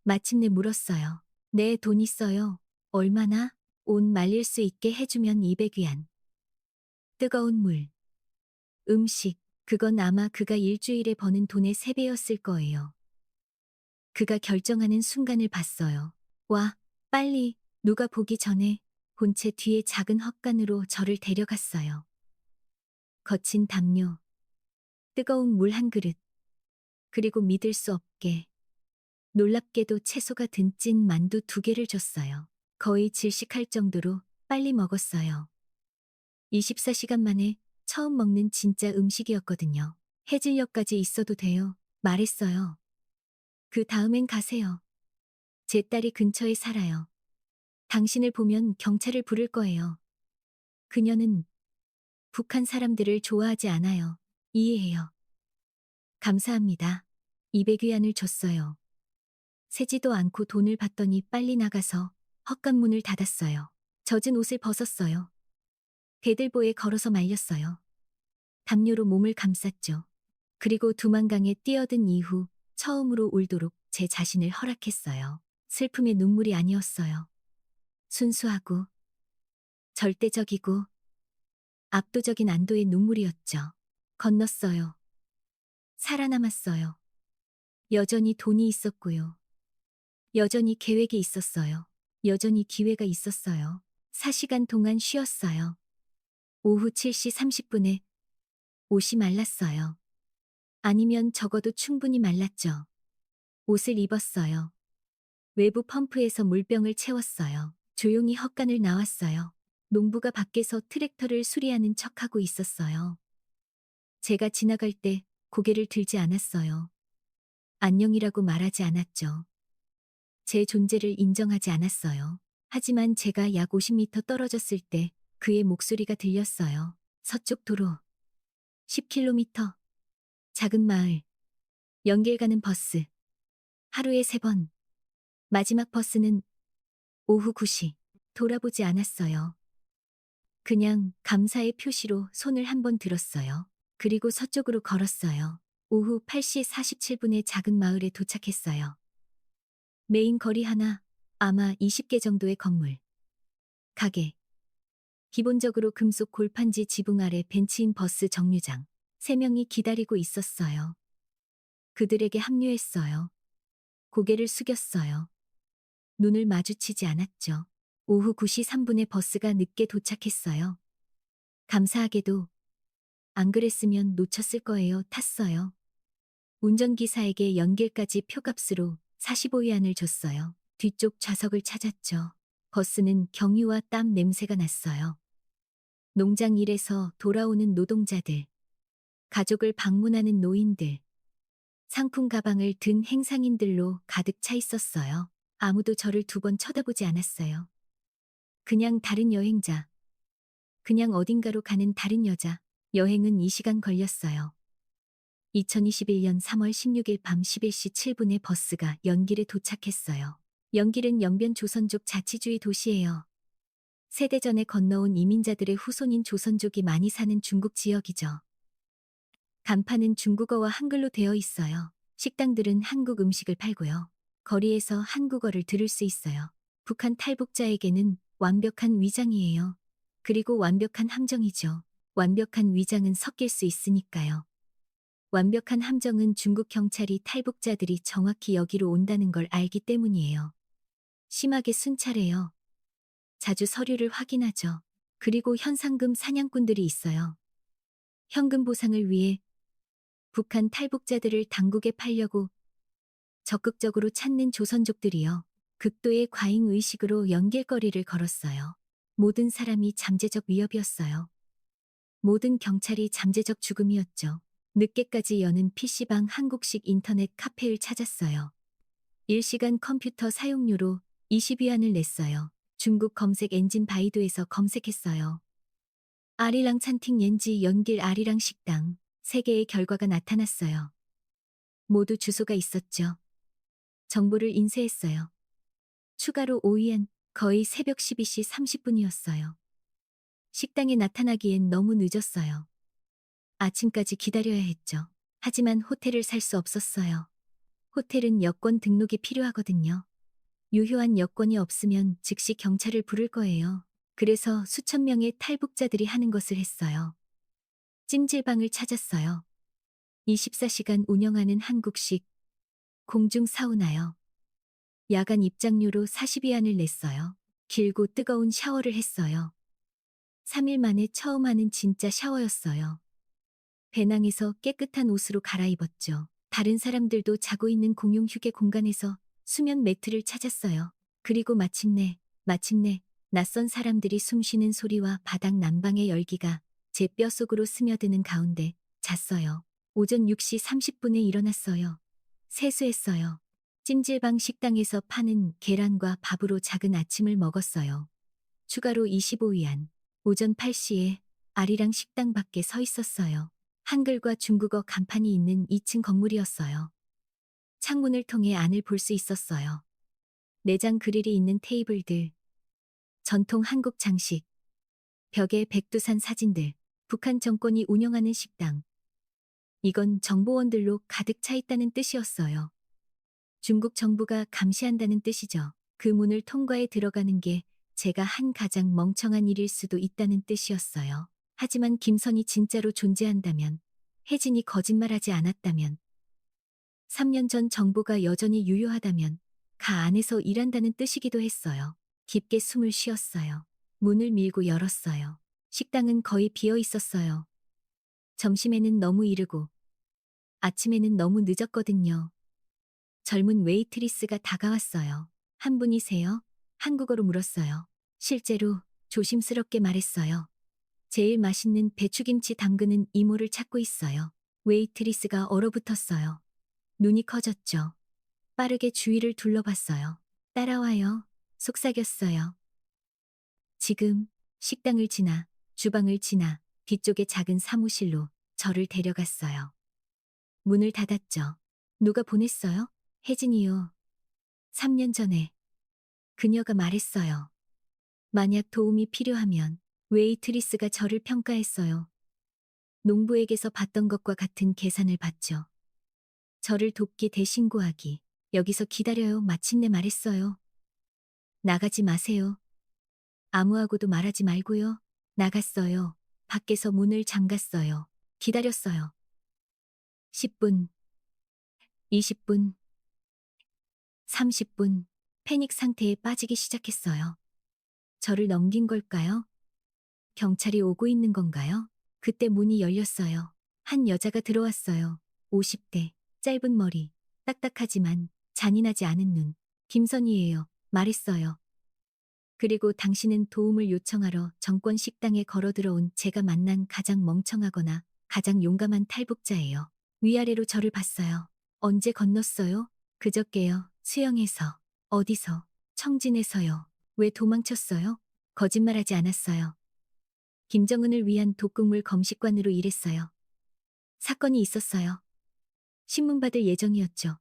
마침내 물었어요. 네, 돈 있어요. 얼마나? 옷 말릴 수 있게 해주면 200위안. 뜨거운 물. 음식. 그건 아마 그가 일주일에 버는 돈의 3배였을 거예요. 그가 결정하는 순간을 봤어요. 와, 빨리, 누가 보기 전에 본체 뒤에 작은 헛간으로 저를 데려갔어요. 거친 담요. 뜨거운 물 한 그릇. 그리고 믿을 수 없게 놀랍게도 채소가 든 찐 만두 2개를 줬어요. 거의 질식할 정도로 빨리 먹었어요. 24시간 만에 처음 먹는 진짜 음식이었거든요. 해질녘까지 있어도 돼요. 말했어요. 그 다음엔 가세요. 제 딸이 근처에 살아요. 당신을 보면 경찰을 부를 거예요. 그녀는 북한 사람들을 좋아하지 않아요. 이해해요. 감사합니다. 200위안을 줬어요. 세지도 않고 돈을 받더니 빨리 나가서 헛간문을 닫았어요. 젖은 옷을 벗었어요. 대들보에 걸어서 말렸어요. 담요로 몸을 감쌌죠. 그리고 두만강에 뛰어든 이후 처음으로 울도록 제 자신을 허락했어요. 슬픔의 눈물이 아니었어요. 순수하고 절대적이고 압도적인 안도의 눈물이었죠. 건넜어요. 살아남았어요. 여전히 돈이 있었고요. 여전히 계획이 있었어요. 여전히 기회가 있었어요. 4시간 동안 쉬었어요. 오후 7시 30분에 옷이 말랐어요. 아니면 적어도 충분히 말랐죠. 옷을 입었어요. 외부 펌프에서 물병을 채웠어요. 조용히 헛간을 나왔어요. 농부가 밖에서 트랙터를 수리하는 척하고 있었어요. 제가 지나갈 때 고개를 들지 않았어요. 안녕이라고 말하지 않았죠. 제 존재를 인정하지 않았어요. 하지만 제가 약 50m 떨어졌을 때 그의 목소리가 들렸어요. 서쪽 도로. 10km. 작은 마을. 연길 가는 버스. 하루에 3번. 마지막 버스는 오후 9시. 돌아보지 않았어요. 그냥 감사의 표시로 손을 한번 들었어요. 그리고 서쪽으로 걸었어요. 오후 8시 47분에 작은 마을에 도착했어요. 메인 거리 하나, 아마 20개 정도의 건물. 가게, 기본적으로 금속 골판지 지붕 아래 벤치인 버스 정류장. 3명이 기다리고 있었어요. 그들에게 합류했어요. 고개를 숙였어요. 눈을 마주치지 않았죠. 오후 9시 3분에 버스가 늦게 도착했어요. 감사하게도 안 그랬으면 놓쳤을 거예요. 탔어요. 운전기사에게 연길까지 표값으로 45위안을 줬어요. 뒤쪽 좌석을 찾았죠. 버스는 경유와 땀 냄새가 났어요. 농장 일에서 돌아오는 노동자들, 가족을 방문하는 노인들, 상품 가방을 든 행상인들로 가득 차 있었어요. 아무도 저를 2번 쳐다보지 않았어요. 그냥 다른 여행자, 그냥 어딘가로 가는 다른 여자. 여행은 2시간 걸렸어요. 2021년 3월 16일 밤 11시 7분에 버스가 연길에 도착했어요. 연길은 연변 조선족 자치주의 도시예요. 세대전에 건너온 이민자들의 후손인 조선족이 많이 사는 중국 지역이죠. 간판은 중국어와 한글로 되어 있어요. 식당들은 한국 음식을 팔고요. 거리에서 한국어를 들을 수 있어요. 북한 탈북자에게는 완벽한 위장이에요. 그리고 완벽한 함정이죠. 완벽한 위장은 섞일 수 있으니까요. 완벽한 함정은 중국 경찰이 탈북자들이 정확히 여기로 온다는 걸 알기 때문이에요. 심하게 순찰해요. 자주 서류를 확인하죠. 그리고 현상금 사냥꾼들이 있어요. 현금 보상을 위해 북한 탈북자들을 당국에 팔려고 적극적으로 찾는 조선족들이요. 극도의 과잉 의식으로 연길거리를 걸었어요. 모든 사람이 잠재적 위협이었어요. 모든 경찰이 잠재적 죽음이었죠. 늦게까지 여는 PC방 한국식 인터넷 카페를 찾았어요. 1시간 컴퓨터 사용료로 20위안을 냈어요. 중국 검색 엔진 바이두에서 검색했어요. 아리랑 찬팅 옌지 연길 아리랑 식당 3개의 결과가 나타났어요. 모두 주소가 있었죠. 정보를 인쇄했어요. 추가로 5위안, 거의 새벽 12시 30분이었어요. 식당에 나타나기엔 너무 늦었어요. 아침까지 기다려야 했죠. 하지만 호텔을 살 수 없었어요. 호텔은 여권 등록이 필요하거든요. 유효한 여권이 없으면 즉시 경찰을 부를 거예요. 그래서 수천 명의 탈북자들이 하는 것을 했어요. 찜질방을 찾았어요. 24시간 운영하는 한국식 공중 사우나요. 야간 입장료로 40위안을 냈어요. 길고 뜨거운 샤워를 했어요. 3일 만에 처음 하는 진짜 샤워였어요. 배낭에서 깨끗한 옷으로 갈아입었죠. 다른 사람들도 자고 있는 공용 휴게 공간에서 수면 매트를 찾았어요. 그리고 마침내 낯선 사람들이 숨쉬는 소리와 바닥 난방의 열기가 제 뼛속으로 스며드는 가운데 잤어요. 오전 6시 30분에 일어났어요. 세수했어요. 찜질방 식당에서 파는 계란과 밥으로 작은 아침을 먹었어요. 추가로 25위안. 오전 8시에 아리랑 식당 밖에 서 있었어요. 한글과 중국어 간판이 있는 2층 건물이었어요. 창문을 통해 안을 볼 수 있었어요. 내장 그릴이 있는 테이블들, 전통 한국 장식, 벽에 백두산 사진들, 북한 정권이 운영하는 식당. 이건 정보원들로 가득 차 있다는 뜻이었어요. 중국 정부가 감시한다는 뜻이죠. 그 문을 통과해 들어가는 게 제가 한 가장 멍청한 일일 수도 있다는 뜻이었어요. 하지만 김선이 진짜로 존재한다면, 혜진이 거짓말하지 않았다면, 3년 전 정보가 여전히 유효하다면 가 안에서 일한다는 뜻이기도 했어요. 깊게 숨을 쉬었어요. 문을 밀고 열었어요. 식당은 거의 비어 있었어요. 점심에는 너무 이르고 아침에는 너무 늦었거든요. 젊은 웨이트리스가 다가왔어요. 한 분이세요? 한국어로 물었어요. 실제로 조심스럽게 말했어요. 제일 맛있는 배추김치 담그는 이모를 찾고 있어요. 웨이트리스가 얼어붙었어요. 눈이 커졌죠. 빠르게 주위를 둘러봤어요. 따라와요. 속삭였어요. 지금 식당을 지나 주방을 지나 뒤쪽의 작은 사무실로 저를 데려갔어요. 문을 닫았죠. 누가 보냈어요? 혜진이요. 3년 전에 그녀가 말했어요. 만약 도움이 필요하면 웨이트리스가 저를 평가했어요. 농부에게서 받던 것과 같은 계산을 받죠. 저를 돕기 대신구하기. 여기서 기다려요. 마침내 말했어요. 나가지 마세요. 아무하고도 말하지 말고요. 나갔어요. 밖에서 문을 잠갔어요. 기다렸어요. 10분, 20분, 30분. 패닉 상태에 빠지기 시작했어요. 저를 넘긴 걸까요? 경찰이 오고 있는 건가요? 그때 문이 열렸어요. 한 여자가 들어왔어요. 50대, 짧은 머리, 딱딱하지만 잔인하지 않은 눈. 김선희예요. 말했어요. 그리고 당신은 도움을 요청하러 정권 식당에 걸어 들어온 제가 만난 가장 멍청하거나 가장 용감한 탈북자예요. 위아래로 저를 봤어요. 언제 건넜어요? 그저께요. 수영에서. 어디서? 청진에서요. 왜 도망쳤어요? 거짓말하지 않았어요. 김정은을 위한 독극물 검식관으로 일했어요. 사건이 있었어요. 신문 받을 예정이었죠.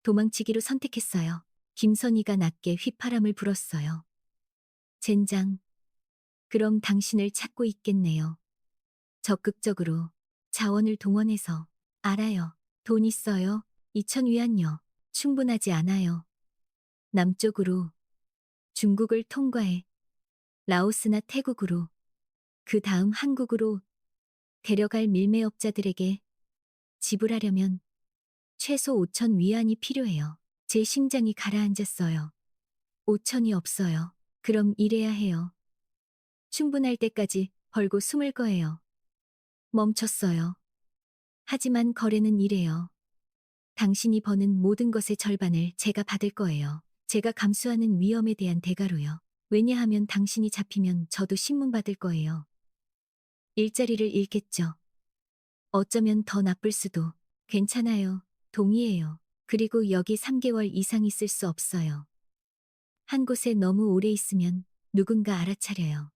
도망치기로 선택했어요. 김선희가 낮게 휘파람을 불었어요. 젠장. 그럼 당신을 찾고 있겠네요. 적극적으로 자원을 동원해서. 알아요. 돈 있어요. 2,000위안요. 충분하지 않아요. 남쪽으로. 중국을 통과해. 라오스나 태국으로. 그 다음 한국으로 데려갈 밀매업자들에게 지불하려면 최소 5,000위안이 필요해요. 제 심장이 가라앉았어요. 5,000이 없어요. 그럼 일해야 해요. 충분할 때까지 벌고 숨을 거예요. 멈췄어요. 하지만 거래는 이래요. 당신이 버는 모든 것의 절반을 제가 받을 거예요. 제가 감수하는 위험에 대한 대가로요. 왜냐하면 당신이 잡히면 저도 신문 받을 거예요. 일자리를 잃겠죠. 어쩌면 더 나쁠 수도. 괜찮아요. 동의해요. 그리고 여기 3개월 이상 있을 수 없어요. 한 곳에 너무 오래 있으면 누군가 알아차려요.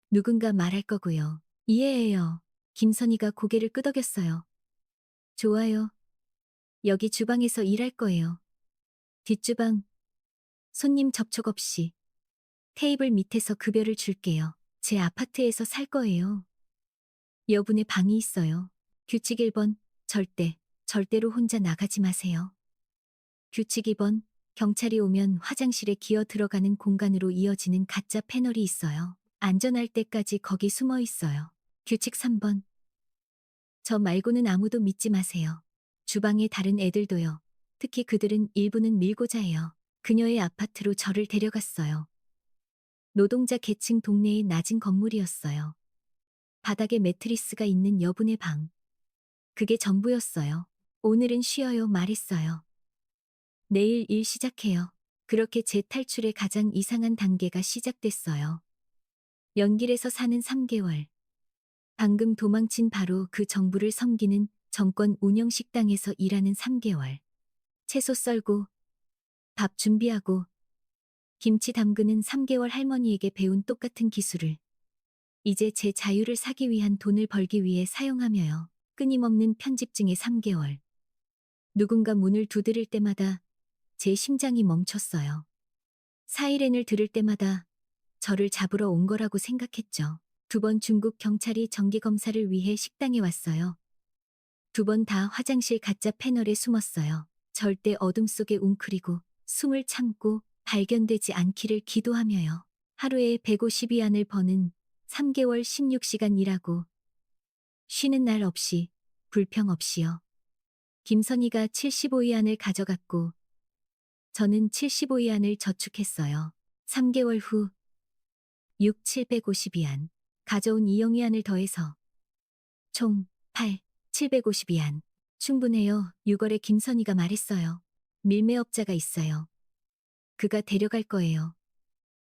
누군가 말할 거고요. 이해해요. 김선희가 고개를 끄덕였어요. 좋아요. 여기 주방에서 일할 거예요. 뒷주방. 손님 접촉 없이. 테이블 밑에서 급여를 줄게요. 제 아파트에서 살 거예요. 여분의 방이 있어요. 규칙 1번. 절대로 혼자 나가지 마세요. 규칙 2번. 경찰이 오면 화장실에 기어 들어가는 공간으로 이어지는 가짜 패널이 있어요. 안전할 때까지 거기 숨어 있어요. 규칙 3번. 저 말고는 아무도 믿지 마세요. 주방의 다른 애들도요. 특히 그들은 일부는 밀고자 해요. 그녀의 아파트로 저를 데려갔어요. 노동자 계층 동네의 낮은 건물이었어요. 바닥에 매트리스가 있는 여분의 방. 그게 전부였어요. 오늘은 쉬어요 말했어요. 내일 일 시작해요. 그렇게 제 탈출의 가장 이상한 단계가 시작됐어요. 연길에서 사는 3개월. 방금 도망친 바로 그 정부를 섬기는 정권 운영 식당에서 일하는 3개월. 채소 썰고, 밥 준비하고, 김치 담그는 3개월 할머니에게 배운 똑같은 기술을 이제 제 자유를 사기 위한 돈을 벌기 위해 사용하며요. 끊임없는 편집 중의 3개월. 누군가 문을 두드릴 때마다 제 심장이 멈췄어요. 사이렌을 들을 때마다 저를 잡으러 온 거라고 생각했죠. 2번 중국 경찰이 정기검사를 위해 식당에 왔어요. 2번 다 화장실 가짜 패널에 숨었어요. 절대 어둠 속에 웅크리고 숨을 참고 발견되지 않기를 기도하며요. 하루에 150위안을 버는 3개월 16시간 일하고 쉬는 날 없이 불평 없이요. 김선희가 75위안을 가져갔고 저는 75위안을 저축했어요. 3개월 후 750위안 가져온 이영위안을 더해서 총 750위안. 충분해요. 6월에 김선희가 말했어요. 밀매업자가 있어요. 그가 데려갈 거예요.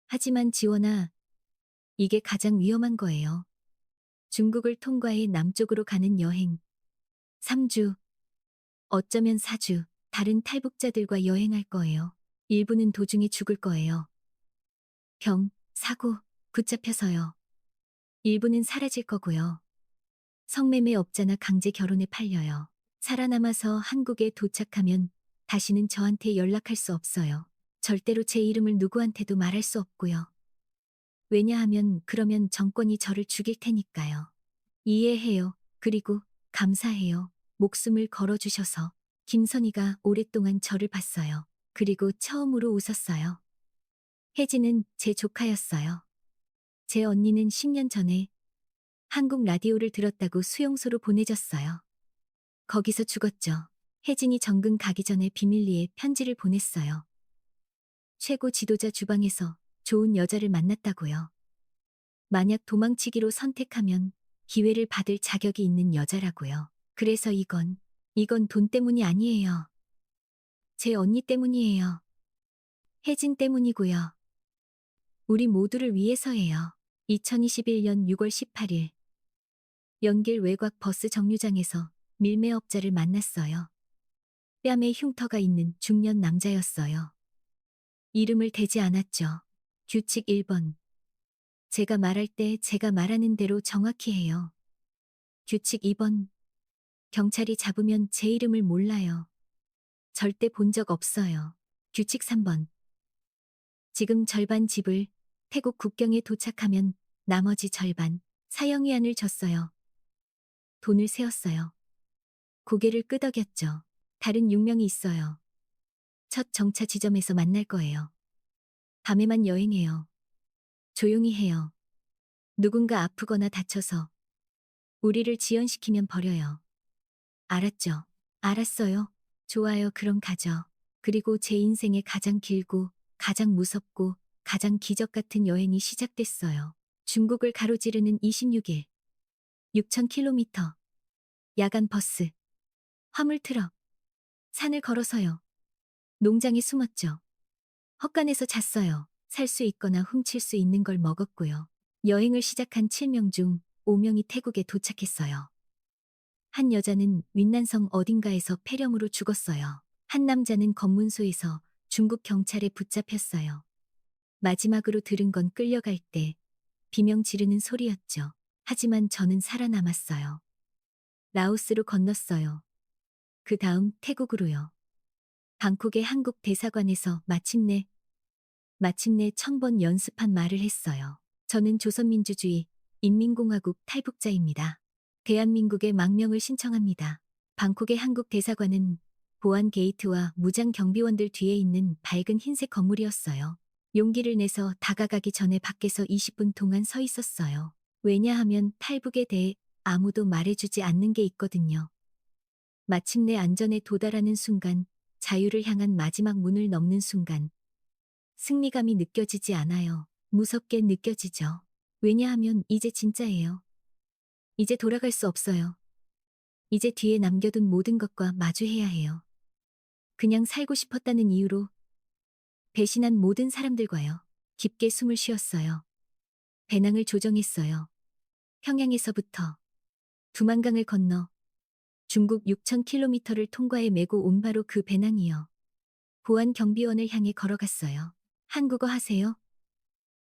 하지만 지원아, 이게 가장 위험한 거예요. 중국을 통과해 남쪽으로 가는 여행. 3주, 어쩌면 4주, 다른 탈북자들과 여행할 거예요. 일부는 도중에 죽을 거예요. 병, 사고, 붙잡혀서요. 일부는 사라질 거고요. 성매매업자나 강제 결혼에 팔려요. 살아남아서 한국에 도착하면 다시는 저한테 연락할 수 없어요. 절대로 제 이름을 누구한테도 말할 수 없고요. 왜냐하면 그러면 정권이 저를 죽일 테니까요. 이해해요. 그리고 감사해요. 목숨을 걸어주셔서. 김선희가 오랫동안 저를 봤어요. 그리고 처음으로 웃었어요. 혜진은 제 조카였어요. 제 언니는 10년 전에 한국 라디오를 들었다고 수용소로 보내졌어요. 거기서 죽었죠. 혜진이 정근 가기 전에 비밀리에 편지를 보냈어요. 최고 지도자 주방에서 좋은 여자를 만났다고요. 만약 도망치기로 선택하면 기회를 받을 자격이 있는 여자라고요. 그래서 이건 돈 때문이 아니에요. 제 언니 때문이에요. 혜진 때문이고요. 우리 모두를 위해서예요. 2021년 6월 18일 연길 외곽 버스 정류장에서 밀매업자를 만났어요. 뺨에 흉터가 있는 중년 남자였어요. 이름을 대지 않았죠. 규칙 1번. 제가 말할 때 제가 말하는 대로 정확히 해요. 규칙 2번. 경찰이 잡으면 제 이름을 몰라요. 절대 본 적 없어요. 규칙 3번. 지금 절반 집을 태국 국경에 도착하면 나머지 절반 사형위안을 줬어요. 돈을 세었어요. 고개를 끄덕였죠. 다른 6명이 있어요. 첫 정차 지점에서 만날 거예요. 밤에만 여행해요. 조용히 해요. 누군가 아프거나 다쳐서 우리를 지연시키면 버려요. 알았죠? 알았어요. 좋아요. 그럼 가죠. 그리고 제 인생의 가장 길고 가장 무섭고 가장 기적 같은 여행이 시작됐어요. 중국을 가로지르는 26일. 6,000km. 야간 버스. 화물 트럭. 산을 걸어서요. 농장에 숨었죠. 헛간에서 잤어요. 살 수 있거나 훔칠 수 있는 걸 먹었고요. 여행을 시작한 7명 중 5명이 태국에 도착했어요. 한 여자는 윈난성 어딘가에서 폐렴으로 죽었어요. 한 남자는 검문소에서 중국 경찰에 붙잡혔어요. 마지막으로 들은 건 끌려갈 때 비명 지르는 소리였죠. 하지만 저는 살아남았어요. 라오스로 건넜어요. 그 다음 태국으로요. 방콕의 한국 대사관에서 마침내 1000번 연습한 말을 했어요. 저는 조선민주주의 인민공화국 탈북자입니다. 대한민국의 망명을 신청합니다. 방콕의 한국 대사관은 보안 게이트와 무장 경비원들 뒤에 있는 밝은 흰색 건물이었어요. 용기를 내서 다가가기 전에 밖에서 20분 동안 서 있었어요. 왜냐하면 탈북에 대해 아무도 말해주지 않는 게 있거든요. 마침내 안전에 도달하는 순간, 자유를 향한 마지막 문을 넘는 순간, 승리감이 느껴지지 않아요. 무섭게 느껴지죠. 왜냐하면 이제 진짜예요. 이제 돌아갈 수 없어요. 이제 뒤에 남겨둔 모든 것과 마주해야 해요. 그냥 살고 싶었다는 이유로 배신한 모든 사람들과요. 깊게 숨을 쉬었어요. 배낭을 조정했어요. 평양에서부터 두만강을 건너 중국 6,000km를 통과해 메고 온 바로 그 배낭이요. 보안 경비원을 향해 걸어갔어요. 한국어 하세요?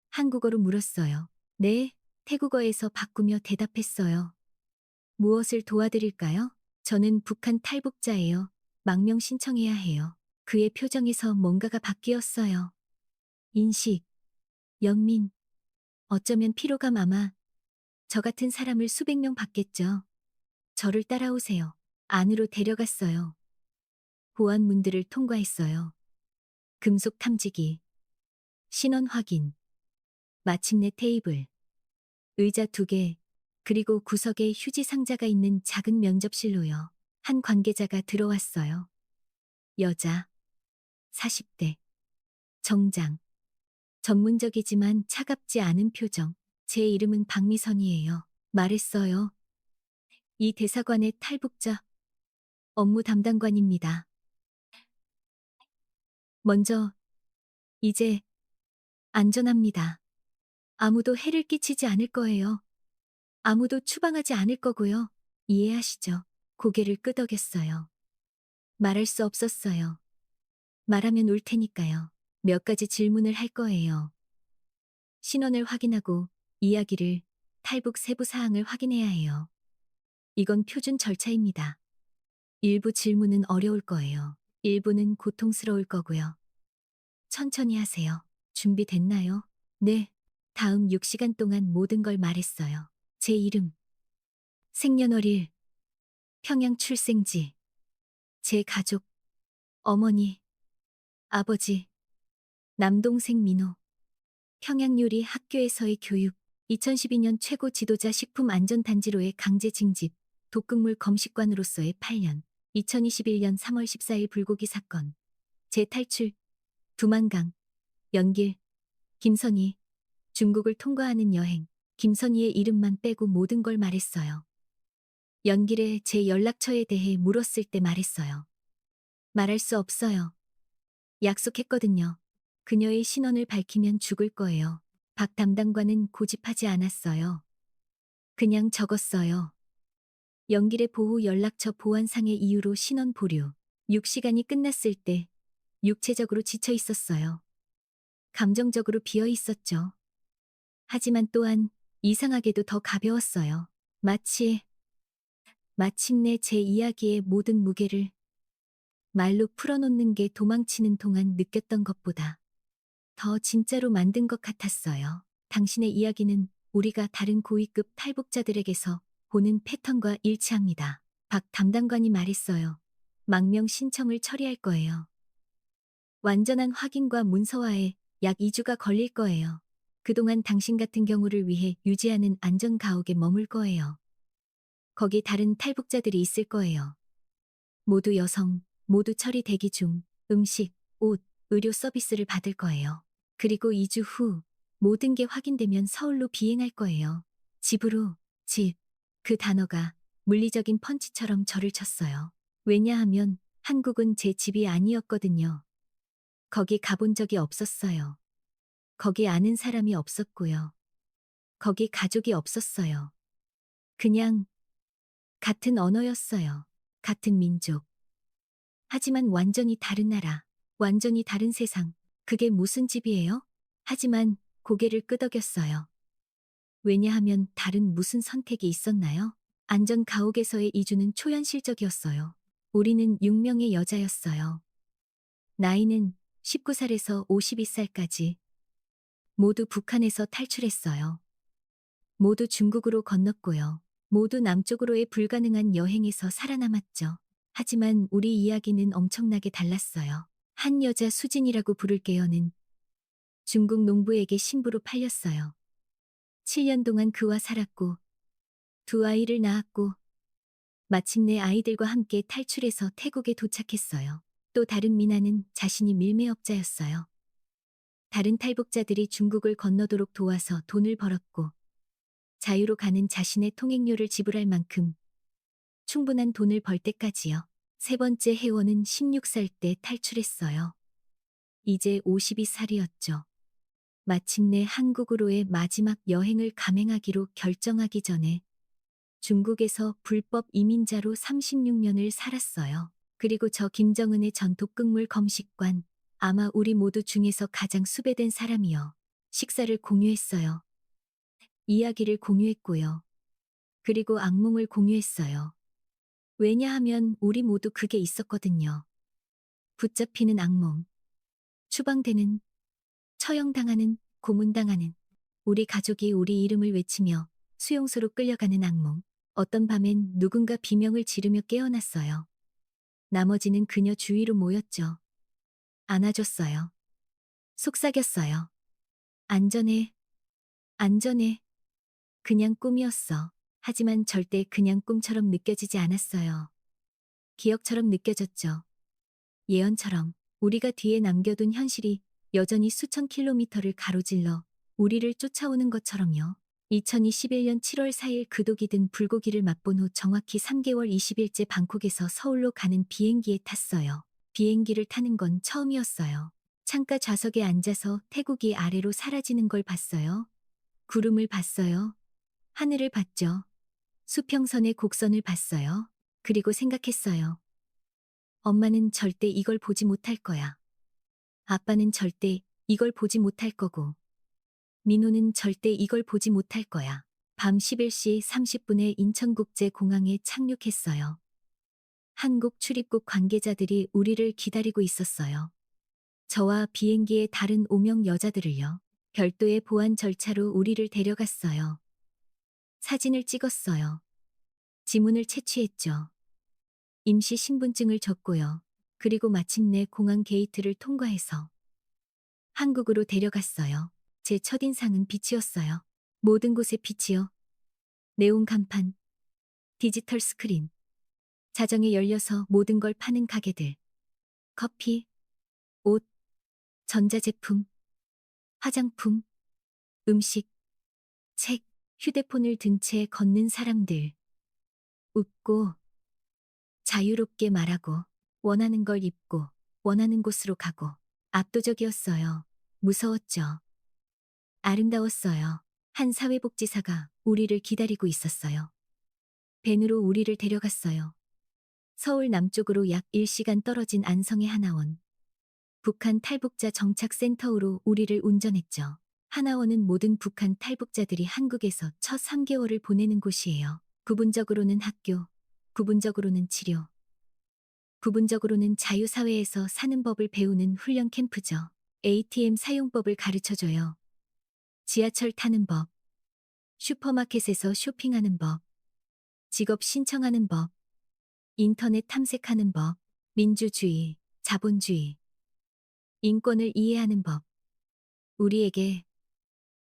한국어로 물었어요. 네, 태국어에서 바꾸며 대답했어요. 무엇을 도와드릴까요? 저는 북한 탈북자예요. 망명 신청해야 해요. 그의 표정에서 뭔가가 바뀌었어요. 인식, 연민, 어쩌면 피로감 아마 저 같은 사람을 수백 명 봤겠죠. 저를 따라오세요. 안으로 데려갔어요. 보안 문들을 통과했어요. 금속 탐지기, 신원 확인, 마침내 테이블, 의자 2개, 그리고 구석에 휴지 상자가 있는 작은 면접실로요. 한 관계자가 들어왔어요. 여자, 40대, 정장, 전문적이지만 차갑지 않은 표정. 제 이름은 박미선이에요. 말했어요. 이 대사관의 탈북자, 업무 담당관입니다. 먼저, 이제, 안전합니다. 아무도 해를 끼치지 않을 거예요. 아무도 추방하지 않을 거고요. 이해하시죠? 고개를 끄덕였어요. 말할 수 없었어요. 말하면 울 테니까요. 몇 가지 질문을 할 거예요. 신원을 확인하고 이야기를, 탈북 세부 사항을 확인해야 해요. 이건 표준 절차입니다. 일부 질문은 어려울 거예요. 일부는 고통스러울 거고요. 천천히 하세요. 준비됐나요? 네. 다음 6시간 동안 모든 걸 말했어요. 제 이름, 생년월일, 평양 출생지, 제 가족, 어머니, 아버지, 남동생 민호, 평양 요리 학교에서의 교육, 2012년 최고 지도자 식품안전단지로의 강제 징집, 독극물 검식관으로서의 8년, 2021년 3월 14일 불고기 사건, 재탈출, 두만강, 연길, 김선희, 중국을 통과하는 여행, 김선희의 이름만 빼고 모든 걸 말했어요. 연길의 제 연락처에 대해 물었을 때 말했어요. 말할 수 없어요. 약속했거든요. 그녀의 신원을 밝히면 죽을 거예요. 박 담당관은 고집하지 않았어요. 그냥 적었어요. 연길의 보호 연락처 보안상의 이유로 신원 보류. 6시간이 끝났을 때 육체적으로 지쳐 있었어요. 감정적으로 비어 있었죠. 하지만 또한 이상하게도 더 가벼웠어요. 마침내 제 이야기의 모든 무게를 말로 풀어놓는 게 도망치는 동안 느꼈던 것보다 더 진짜로 만든 것 같았어요. 당신의 이야기는 우리가 다른 고위급 탈북자들에게서 보는 패턴과 일치합니다. 박 담당관이 말했어요. 망명 신청을 처리할 거예요. 완전한 확인과 문서화에 약 2주가 걸릴 거예요. 그동안 당신 같은 경우를 위해 유지하는 안전 가옥에 머물 거예요. 거기 다른 탈북자들이 있을 거예요. 모두 여성, 모두 처리 대기 중, 음식, 옷, 의료 서비스를 받을 거예요. 그리고 2주 후 모든 게 확인되면 서울로 비행할 거예요. 집으로, 집. 그 단어가 물리적인 펀치처럼 저를 쳤어요. 왜냐하면 한국은 제 집이 아니었거든요. 거기 가본 적이 없었어요. 거기 아는 사람이 없었고요. 거기 가족이 없었어요. 그냥 같은 언어였어요. 같은 민족. 하지만 완전히 다른 나라, 완전히 다른 세상. 그게 무슨 집이에요? 하지만 고개를 끄덕였어요. 왜냐하면 다른 무슨 선택이 있었나요? 안전 가옥에서의 이주는 초현실적이었어요. 우리는 6명의 여자였어요. 나이는 19살에서 52살까지. 모두 북한에서 탈출했어요. 모두 중국으로 건넜고요. 모두 남쪽으로의 불가능한 여행에서 살아남았죠. 하지만 우리 이야기는 엄청나게 달랐어요. 한 여자 수진이라고 부를게요는 중국 농부에게 신부로 팔렸어요. 7년 동안 그와 살았고 두 아이를 낳았고 마침내 아이들과 함께 탈출해서 태국에 도착했어요. 또 다른 미나는 자신이 밀매업자였어요. 다른 탈북자들이 중국을 건너도록 도와서 돈을 벌었고 자유로 가는 자신의 통행료를 지불할 만큼 충분한 돈을 벌 때까지요. 세 번째 회원은 16살 때 탈출했어요. 이제 52살이었죠. 마침내 한국으로의 마지막 여행을 감행하기로 결정하기 전에 중국에서 불법 이민자로 36년을 살았어요. 그리고 저 김정은의 전 독극물 검식관, 아마 우리 모두 중에서 가장 수배된 사람이요. 식사를 공유했어요. 이야기를 공유했고요. 그리고 악몽을 공유했어요. 왜냐하면 우리 모두 그게 있었거든요. 붙잡히는 악몽, 추방되는, 처형당하는, 고문당하는, 우리 가족이 우리 이름을 외치며 수용소로 끌려가는 악몽. 어떤 밤엔 누군가 비명을 지르며 깨어났어요. 나머지는 그녀 주위로 모였죠. 안아줬어요. 속삭였어요. 안전해. 안전해. 그냥 꿈이었어. 하지만 절대 그냥 꿈처럼 느껴지지 않았어요. 기억처럼 느껴졌죠. 예언처럼 우리가 뒤에 남겨둔 현실이 여전히 수천 킬로미터를 가로질러 우리를 쫓아오는 것처럼요. 2021년 7월 4일 그 독이 든 불고기를 맛본 후 정확히 3개월 20일째 방콕에서 서울로 가는 비행기에 탔어요. 비행기를 타는 건 처음이었어요. 창가 좌석에 앉아서 태국이 아래로 사라지는 걸 봤어요. 구름을 봤어요. 하늘을 봤죠. 수평선의 곡선을 봤어요. 그리고 생각했어요. 엄마는 절대 이걸 보지 못할 거야. 아빠는 절대 이걸 보지 못할 거고. 민호는 절대 이걸 보지 못할 거야. 밤 11시 30분에 인천국제공항에 착륙했어요. 한국 출입국 관계자들이 우리를 기다리고 있었어요. 저와 비행기의 다른 5명 여자들을요. 별도의 보안 절차로 우리를 데려갔어요. 사진을 찍었어요. 지문을 채취했죠. 임시 신분증을 줬고요. 그리고 마침내 공항 게이트를 통과해서 한국으로 데려갔어요. 제 첫인상은 빛이었어요. 모든 곳에 빛이요. 네온 간판, 디지털 스크린, 자정에 열려서 모든 걸 파는 가게들, 커피, 옷, 전자제품, 화장품, 음식, 책, 휴대폰을 든 채 걷는 사람들. 웃고, 자유롭게 말하고, 원하는 걸 입고, 원하는 곳으로 가고. 압도적이었어요. 무서웠죠. 아름다웠어요. 한 사회복지사가 우리를 기다리고 있었어요. 밴으로 우리를 데려갔어요. 서울 남쪽으로 약 1시간 떨어진 안성의 하나원. 북한 탈북자 정착센터로 우리를 운전했죠. 하나원은 모든 북한 탈북자들이 한국에서 첫 3개월을 보내는 곳이에요. 부분적으로는 학교, 부분적으로는 치료, 부분적으로는 자유사회에서 사는 법을 배우는 훈련 캠프죠. ATM 사용법을 가르쳐줘요. 지하철 타는 법, 슈퍼마켓에서 쇼핑하는 법, 직업 신청하는 법, 인터넷 탐색하는 법, 민주주의, 자본주의, 인권을 이해하는 법. 우리에게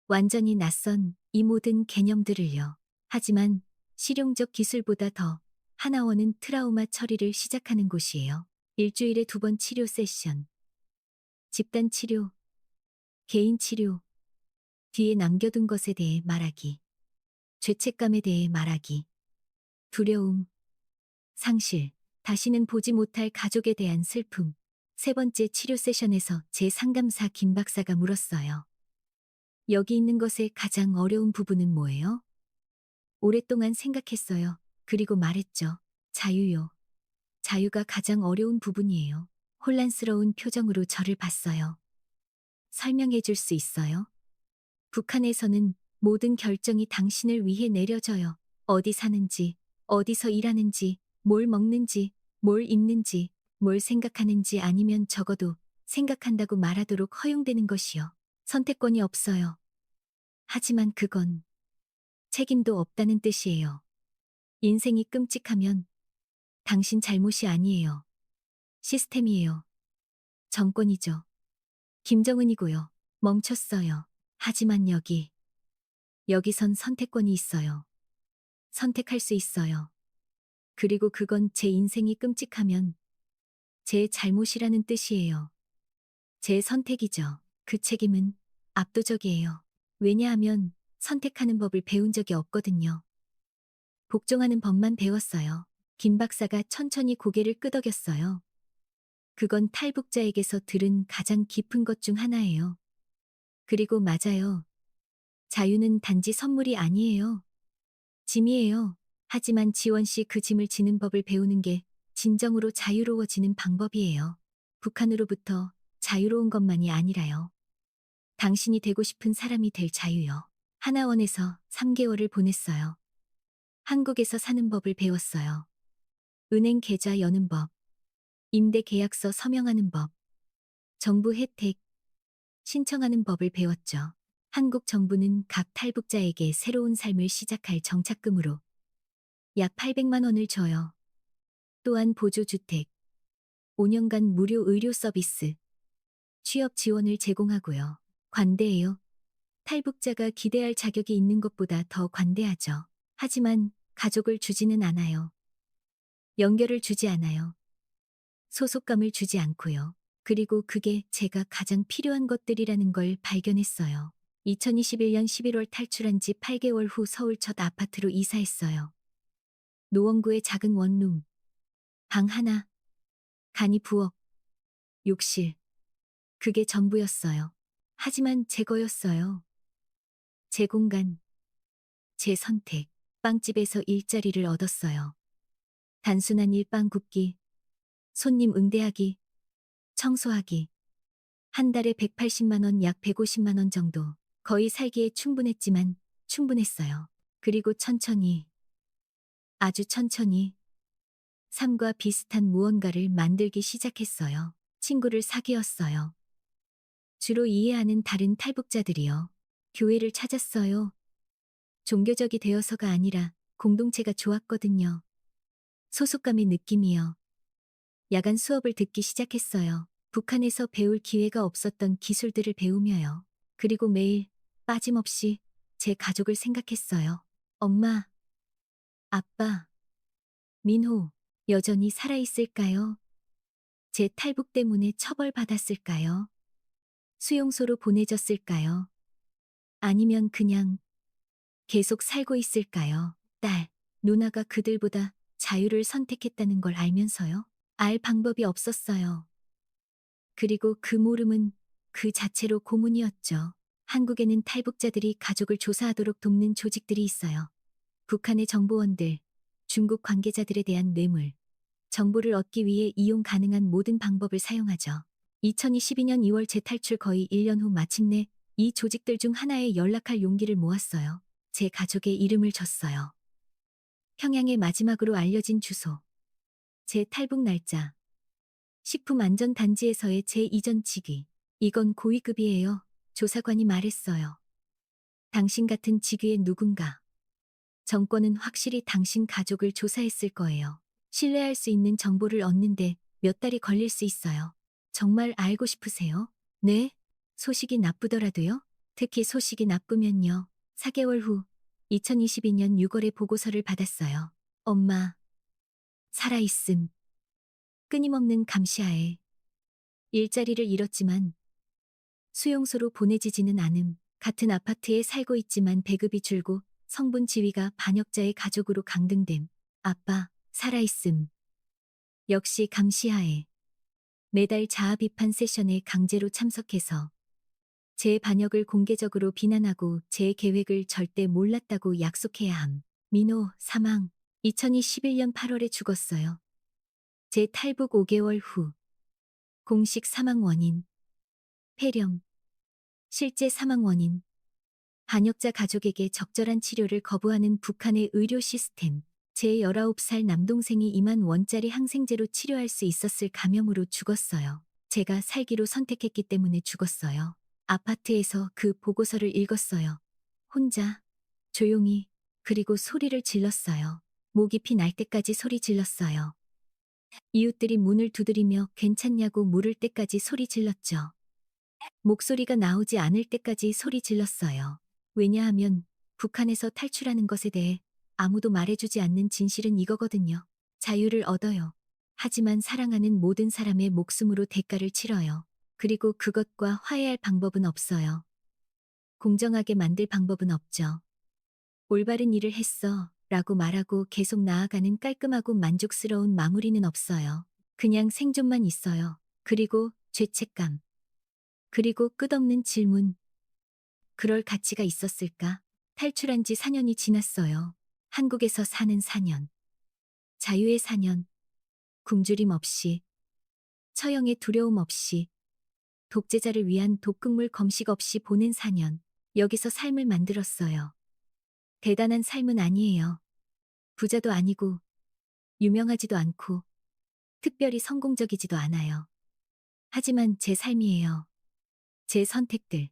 완전히 낯선 이 모든 개념들을요. 하지만 실용적 기술보다 더 하나원은 트라우마 처리를 시작하는 곳이에요. 일주일에 2번 치료 세션, 집단 치료, 개인 치료, 뒤에 남겨둔 것에 대해 말하기, 죄책감에 대해 말하기, 두려움, 상실, 다시는 보지 못할 가족에 대한 슬픔. 3번째 치료 세션에서 제 상담사 김 박사가 물었어요. 여기 있는 것의 가장 어려운 부분은 뭐예요? 오랫동안 생각했어요. 그리고 말했죠. 자유요. 자유가 가장 어려운 부분이에요. 혼란스러운 표정으로 저를 봤어요. 설명해 줄 수 있어요? 북한에서는 모든 결정이 당신을 위해 내려져요. 어디 사는지, 어디서 일하는지, 뭘 먹는지, 뭘 입는지, 뭘 생각하는지 아니면 적어도 생각한다고 말하도록 허용되는 것이요. 선택권이 없어요. 하지만 그건 책임도 없다는 뜻이에요. 인생이 끔찍하면 당신 잘못이 아니에요. 시스템이에요. 정권이죠. 김정은이고요. 멈췄어요. 하지만 여기선 선택권이 있어요. 선택할 수 있어요. 그리고 그건 제 인생이 끔찍하면 제 잘못이라는 뜻이에요. 제 선택이죠. 그 책임은 압도적이에요. 왜냐하면 선택하는 법을 배운 적이 없거든요. 복종하는 법만 배웠어요. 김 박사가 천천히 고개를 끄덕였어요. 그건 탈북자에게서 들은 가장 깊은 것 중 하나예요. 그리고 맞아요. 자유는 단지 선물이 아니에요. 짐이에요. 하지만 지원 씨 그 짐을 지는 법을 배우는 게 진정으로 자유로워지는 방법이에요. 북한으로부터 자유로운 것만이 아니라요. 당신이 되고 싶은 사람이 될 자유요. 하나원에서 3개월을 보냈어요. 한국에서 사는 법을 배웠어요. 은행 계좌 여는 법, 임대 계약서 서명하는 법, 정부 혜택, 신청하는 법을 배웠죠. 한국 정부는 각 탈북자에게 새로운 삶을 시작할 정착금으로 약 800만 원을 줘요. 또한 보조주택, 5년간 무료 의료 서비스, 취업 지원을 제공하고요. 관대해요. 탈북자가 기대할 자격이 있는 것보다 더 관대하죠. 하지만 가족을 주지는 않아요. 연결을 주지 않아요. 소속감을 주지 않고요. 그리고 그게 제가 가장 필요한 것들이라는 걸 발견했어요. 2021년 11월 탈출한 지 8개월 후 서울 첫 아파트로 이사했어요. 노원구의 작은 원룸, 방 하나, 간이 부엌, 욕실. 그게 전부였어요. 하지만 제 거였어요. 제 공간, 제 선택. 빵집에서 일자리를 얻었어요. 단순한 일빵 굽기, 손님 응대하기, 청소하기. 한 달에 180만 원, 약 150만 원 정도. 거의 살기에 충분했지만 충분했어요. 그리고 천천히, 아주 천천히 삶과 비슷한 무언가를 만들기 시작했어요. 친구를 사귀었어요. 주로 이해하는 다른 탈북자들이요. 교회를 찾았어요. 종교적이 되어서가 아니라 공동체가 좋았거든요. 소속감의 느낌이요. 야간 수업을 듣기 시작했어요. 북한에서 배울 기회가 없었던 기술들을 배우며요. 그리고 매일 빠짐없이 제 가족을 생각했어요. 엄마, 아빠, 민호, 여전히 살아있을까요? 제 탈북 때문에 처벌받았을까요? 수용소로 보내졌을까요? 아니면 그냥 계속 살고 있을까요? 딸, 누나가 그들보다 자유를 선택했다는 걸 알면서요? 알 방법이 없었어요. 그리고 그 모름은 그 자체로 고문이었죠. 한국에는 탈북자들이 가족을 조사하도록 돕는 조직들이 있어요. 북한의 정보원들, 중국 관계자들에 대한 뇌물, 정보를 얻기 위해 이용 가능한 모든 방법을 사용하죠. 2022년 2월 재탈출 거의 1년 후 마침내 이 조직들 중 하나에 연락할 용기를 모았어요. 제 가족의 이름을 줬어요. 평양의 마지막으로 알려진 주소. 제 탈북 날짜. 식품안전단지에서의 제 이전 직위. 이건 고위급이에요. 조사관이 말했어요. 당신 같은 직위의 누군가. 정권은 확실히 당신 가족을 조사했을 거예요. 신뢰할 수 있는 정보를 얻는데 몇 달이 걸릴 수 있어요. 정말 알고 싶으세요? 네? 소식이 나쁘더라도요? 특히 소식이 나쁘면요. 4개월 후 2022년 6월에 보고서를 받았어요. 엄마, 살아있음. 끊임없는 감시하에. 일자리를 잃었지만 수용소로 보내지지는 않음. 같은 아파트에 살고 있지만 배급이 줄고 성분 지위가 반역자의 가족으로 강등됨. 아빠, 살아있음. 역시 감시하에. 매달 자아 비판 세션에 강제로 참석해서 제 반역을 공개적으로 비난하고 제 계획을 절대 몰랐다고 약속해야 함. 민호, 사망. 2021년 8월에 죽었어요. 제 탈북 5개월 후. 공식 사망 원인. 폐렴. 실제 사망 원인. 반역자 가족에게 적절한 치료를 거부하는 북한의 의료 시스템. 제 19살 남동생이 2만 원짜리 항생제로 치료할 수 있었을 감염으로 죽었어요. 제가 살기로 선택했기 때문에 죽었어요. 아파트에서 그 보고서를 읽었어요. 혼자, 조용히, 그리고 소리를 질렀어요. 목 깊이 날 때까지 소리 질렀어요. 이웃들이 문을 두드리며 괜찮냐고 물을 때까지 소리 질렀죠. 목소리가 나오지 않을 때까지 소리 질렀어요. 왜냐하면 북한에서 탈출하는 것에 대해 아무도 말해주지 않는 진실은 이거거든요. 자유를 얻어요. 하지만 사랑하는 모든 사람의 목숨으로 대가를 치러요. 그리고 그것과 화해할 방법은 없어요. 공정하게 만들 방법은 없죠. 올바른 일을 했어 라고 말하고 계속 나아가는 깔끔하고 만족스러운 마무리는 없어요. 그냥 생존만 있어요. 그리고 죄책감. 그리고 끝없는 질문. 그럴 가치가 있었을까? 탈출한 지 4년이 지났어요. 한국에서 사는 4년. 자유의 4년. 굶주림 없이. 처형의 두려움 없이. 독재자를 위한 독극물 검식 없이 보낸 4년. 여기서 삶을 만들었어요. 대단한 삶은 아니에요. 부자도 아니고, 유명하지도 않고, 특별히 성공적이지도 않아요. 하지만 제 삶이에요. 제 선택들.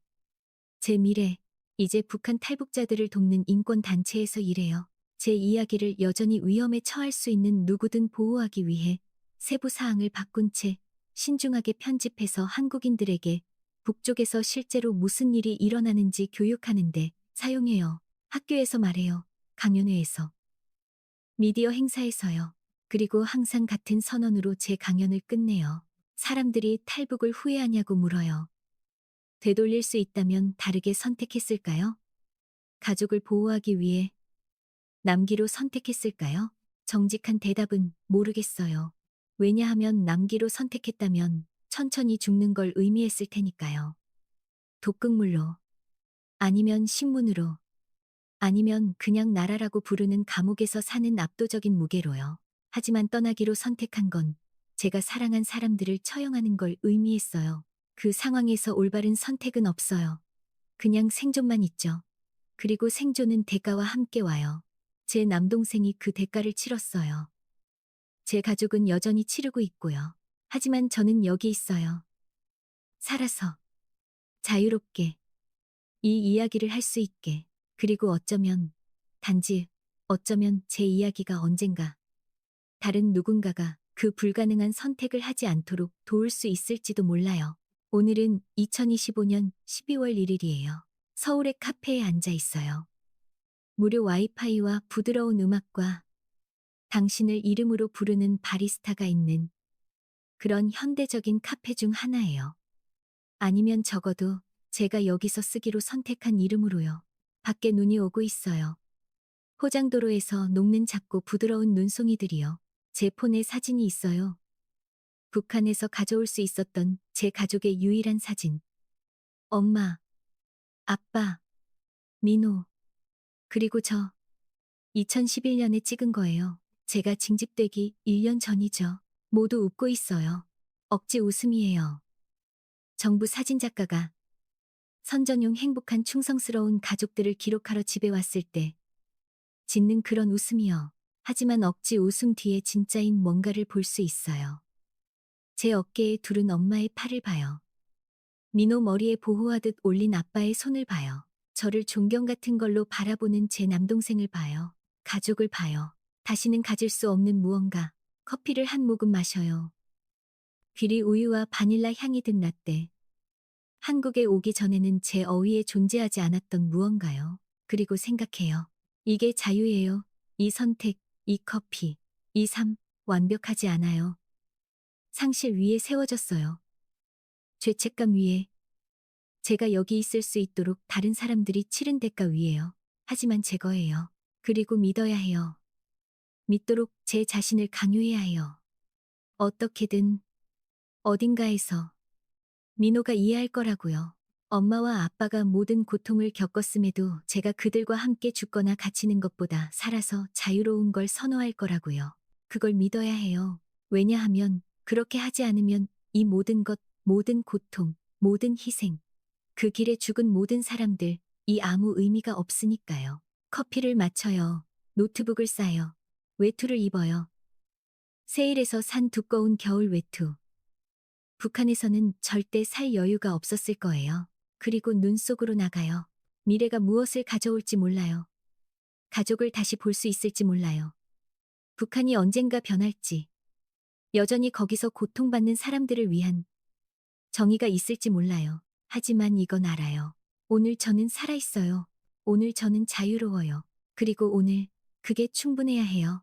제 미래. 이제 북한 탈북자들을 돕는 인권단체에서 일해요. 제 이야기를 여전히 위험에 처할 수 있는 누구든 보호하기 위해 세부 사항을 바꾼 채 신중하게 편집해서 한국인들에게 북쪽에서 실제로 무슨 일이 일어나는지 교육하는데 사용해요. 학교에서 말해요. 강연회에서. 미디어 행사에서요. 그리고 항상 같은 선언으로 제 강연을 끝내요. 사람들이 탈북을 후회하냐고 물어요. 되돌릴 수 있다면 다르게 선택했을까요? 가족을 보호하기 위해 남기로 선택했을까요? 정직한 대답은 모르겠어요. 왜냐하면 남기로 선택했다면 천천히 죽는 걸 의미했을 테니까요. 독극물로. 아니면 식문으로. 아니면 그냥 나라라고 부르는 감옥에서 사는 압도적인 무게로요. 하지만 떠나기로 선택한 건 제가 사랑한 사람들을 처형하는 걸 의미했어요. 그 상황에서 올바른 선택은 없어요. 그냥 생존만 있죠. 그리고 생존은 대가와 함께 와요. 제 남동생이 그 대가를 치렀어요. 제 가족은 여전히 치르고 있고요. 하지만 저는 여기 있어요. 살아서. 자유롭게. 이 이야기를 할 수 있게. 그리고 어쩌면, 단지 어쩌면 제 이야기가 언젠가 다른 누군가가 그 불가능한 선택을 하지 않도록 도울 수 있을지도 몰라요. 오늘은 2025년 12월 1일이에요. 서울의 카페에 앉아 있어요. 무료 와이파이와 부드러운 음악과 당신을 이름으로 부르는 바리스타가 있는 그런 현대적인 카페 중 하나예요. 아니면 적어도 제가 여기서 쓰기로 선택한 이름으로요. 밖에 눈이 오고 있어요. 포장도로에서 녹는 작고 부드러운 눈송이들이요. 제 폰에 사진이 있어요. 북한에서 가져올 수 있었던 제 가족의 유일한 사진. 엄마, 아빠, 민호, 그리고 저. 2011년에 찍은 거예요. 제가 징집되기 1년 전이죠. 모두 웃고 있어요. 억지 웃음이에요. 정부 사진작가가 선전용 행복한 충성스러운 가족들을 기록하러 집에 왔을 때 짓는 그런 웃음이요. 하지만 억지 웃음 뒤에 진짜인 뭔가를 볼 수 있어요. 제 어깨에 두른 엄마의 팔을 봐요. 민호 머리에 보호하듯 올린 아빠의 손을 봐요. 저를 존경 같은 걸로 바라보는 제 남동생을 봐요. 가족을 봐요. 다시는 가질 수 없는 무언가. 커피를 한 모금 마셔요. 귀리 우유와 바닐라 향이 든 라떼. 한국에 오기 전에는 제 어휘에 존재하지 않았던 무언가요. 그리고 생각해요. 이게 자유예요. 이 선택, 이 커피, 이 삶, 완벽하지 않아요. 상실 위에 세워졌어요. 죄책감 위에. 제가 여기 있을 수 있도록 다른 사람들이 치른 대가 위에요. 하지만 제 거예요. 그리고 믿어야 해요. 믿도록 제 자신을 강요해야 해요. 어떻게든, 어딘가에서. 민호가 이해할 거라고요. 엄마와 아빠가 모든 고통을 겪었음에도 제가 그들과 함께 죽거나 갇히는 것보다 살아서 자유로운 걸 선호할 거라고요. 그걸 믿어야 해요. 왜냐하면 그렇게 하지 않으면 이 모든 것, 모든 고통, 모든 희생, 그 길에 죽은 모든 사람들, 이 아무 의미가 없으니까요. 커피를 마셔요. 노트북을 싸요. 외투를 입어요. 세일에서 산 두꺼운 겨울 외투. 북한에서는 절대 살 여유가 없었을 거예요. 그리고 눈 속으로 나가요. 미래가 무엇을 가져올지 몰라요. 가족을 다시 볼 수 있을지 몰라요. 북한이 언젠가 변할지. 여전히 거기서 고통받는 사람들을 위한 정의가 있을지 몰라요. 하지만 이건 알아요. 오늘 저는 살아있어요. 오늘 저는 자유로워요. 그리고 오늘 그게 충분해야 해요.